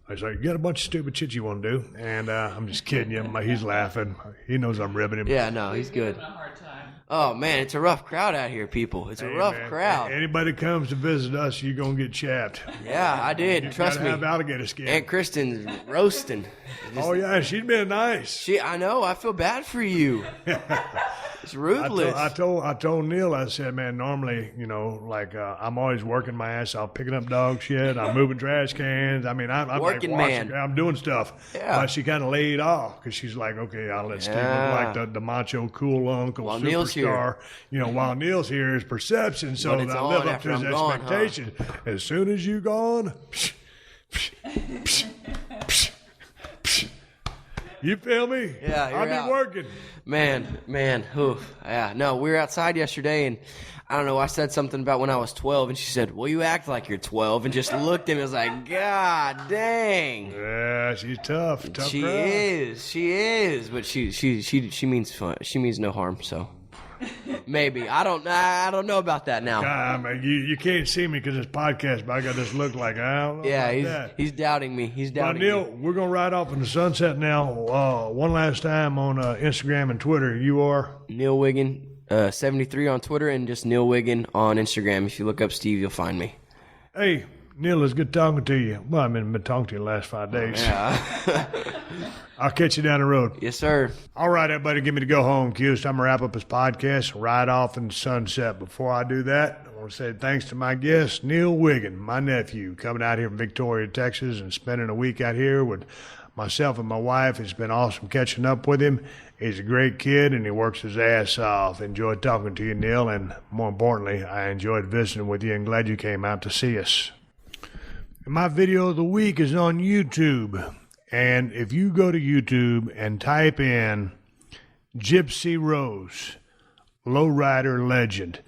I was like, you got a bunch of stupid shit you want to do. And I'm just kidding you. He's laughing. He knows I'm ribbing him. Yeah, no, he's good. Having a hard time. Oh, man, it's a rough crowd out here, people. It's a rough crowd. Anybody comes to visit us, you're going to get chapped. Yeah, I did. Trust me. Have alligator skin. Aunt Kristen's roasting. Oh, yeah, she's been nice. I know. I feel bad for you. It's ruthless. I told Neil, I said, man, normally, I'm always working my ass off, picking up dog shit. I'm moving trash cans. I mean, I'm working like man. I'm doing stuff. Yeah. But she kind of laid off because she's like, okay, I'll let Steve look like the macho cool uncle while superstar. Neil's here. While Neil's here is perception, so that I live up to his expectations. Huh? As soon as you gone, you feel me? Yeah, I've been working. Man, oof. Yeah, no, we were outside yesterday, and I don't know, I said something about when I was 12, and she said, well, you act like you're 12, and just looked at me and was like, God dang. Yeah, she's tough. She is, but she means fun. She means no harm, so. Maybe. I don't know about that now. God, you can't see me because it's podcast, but I got this look like I don't know about that. He's doubting me. Neil, we're going to ride off in the sunset now. One last time on Instagram and Twitter. You are? Neil Weigand, 73 on Twitter, and just Neil Weigand on Instagram. If you look up Steve, you'll find me. Hey, Neil, it's good talking to you. Well, I've been talking to you the last 5 days. Yeah. I'll catch you down the road. Yes, sir. All right, everybody, give me the go home cue. It's time to wrap up this podcast, ride off in the sunset. Before I do that, I want to say thanks to my guest, Neil Weigand, my nephew, coming out here from Victoria, Texas, and spending a week out here with myself and my wife. It's been awesome catching up with him. He's a great kid, and he works his ass off. Enjoyed talking to you, Neil, and more importantly, I enjoyed visiting with you and glad you came out to see us. My video of the week is on YouTube. And if you go to YouTube and type in Gypsy Rose, Lowrider Legend,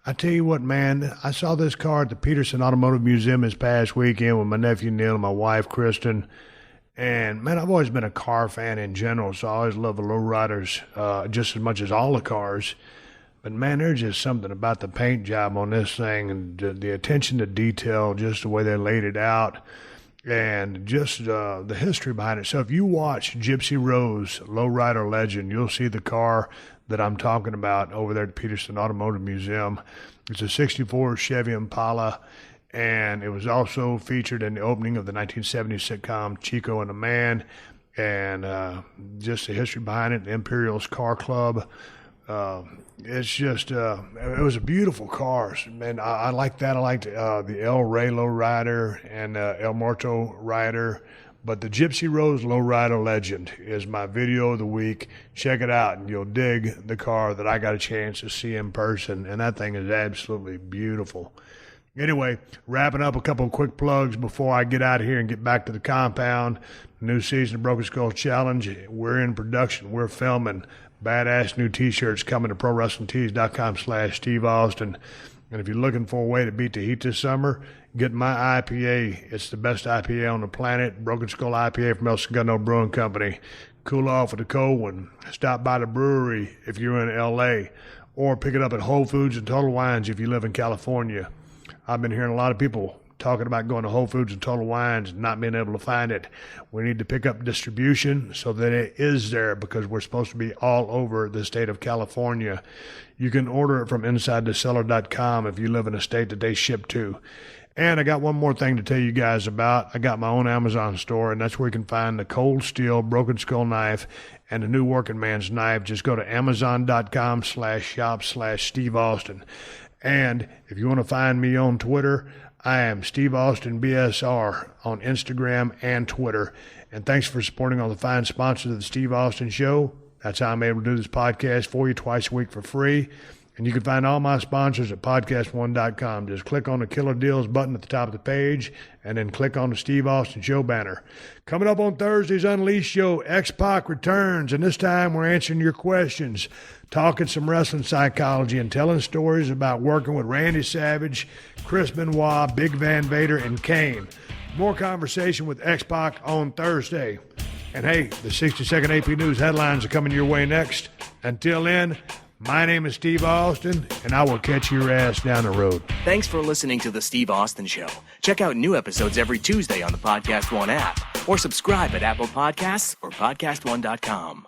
I tell you what, man, I saw this car at the Petersen Automotive Museum this past weekend with my nephew Neil and my wife Kristen. And, man, I've always been a car fan in general, so I always love the lowriders just as much as all the cars. But, man, there's just something about the paint job on this thing and the attention to detail, just the way they laid it out, and just the history behind it. So if you watch Gypsy Rose, Lowrider Legend, you'll see the car that I'm talking about over there at Petersen Automotive Museum. It's a 64 Chevy Impala, and it was also featured in the opening of the 1970 sitcom Chico and the Man, and just the history behind it, the Imperial's Car Club. It's just, it was a beautiful car, man. I like that. I liked the El Rey Lowrider and El Muerto Rider. But the Gypsy Rose Lowrider Legend is my video of the week. Check it out, and you'll dig the car that I got a chance to see in person. And that thing is absolutely beautiful. Anyway, wrapping up a couple of quick plugs before I get out of here and get back to the compound. New season of Broken Skull Challenge. We're in production. We're filming. Badass new T-shirts coming to ProWrestlingTees.com/Steve Austin. And if you're looking for a way to beat the heat this summer, get my IPA. It's the best IPA on the planet. Broken Skull IPA from El Segundo Brewing Company. Cool off with a cold one. Stop by the brewery if you're in L.A. or pick it up at Whole Foods and Total Wines if you live in California. I've been hearing a lot of people talking about going to Whole Foods and Total Wines and not being able to find it. We need to pick up distribution so that it is there, because we're supposed to be all over the state of California. You can order it from InsideTheCellar.com if you live in a state that they ship to. And I got one more thing to tell you guys about. I got my own Amazon store, and that's where you can find the Cold Steel Broken Skull knife and the new Working Man's knife. Just go to Amazon.com/shop/Steve Austin. And if you want to find me on Twitter, I am Steve Austin BSR on Instagram and Twitter. And thanks for supporting all the fine sponsors of the Steve Austin Show. That's how I'm able to do this podcast for you twice a week for free. And you can find all my sponsors at PodcastOne.com. Just click on the Killer Deals button at the top of the page, and then click on the Steve Austin Show banner. Coming up on Thursday's Unleashed show, X-Pac returns, and this time we're answering your questions, talking some wrestling psychology, and telling stories about working with Randy Savage, Chris Benoit, Big Van Vader, and Kane. More conversation with X-Pac on Thursday. And hey, the 60-second AP News headlines are coming your way next. Until then, my name is Steve Austin, and I will catch your ass down the road. Thanks for listening to The Steve Austin Show. Check out new episodes every Tuesday on the Podcast One app, or subscribe at Apple Podcasts or PodcastOne.com.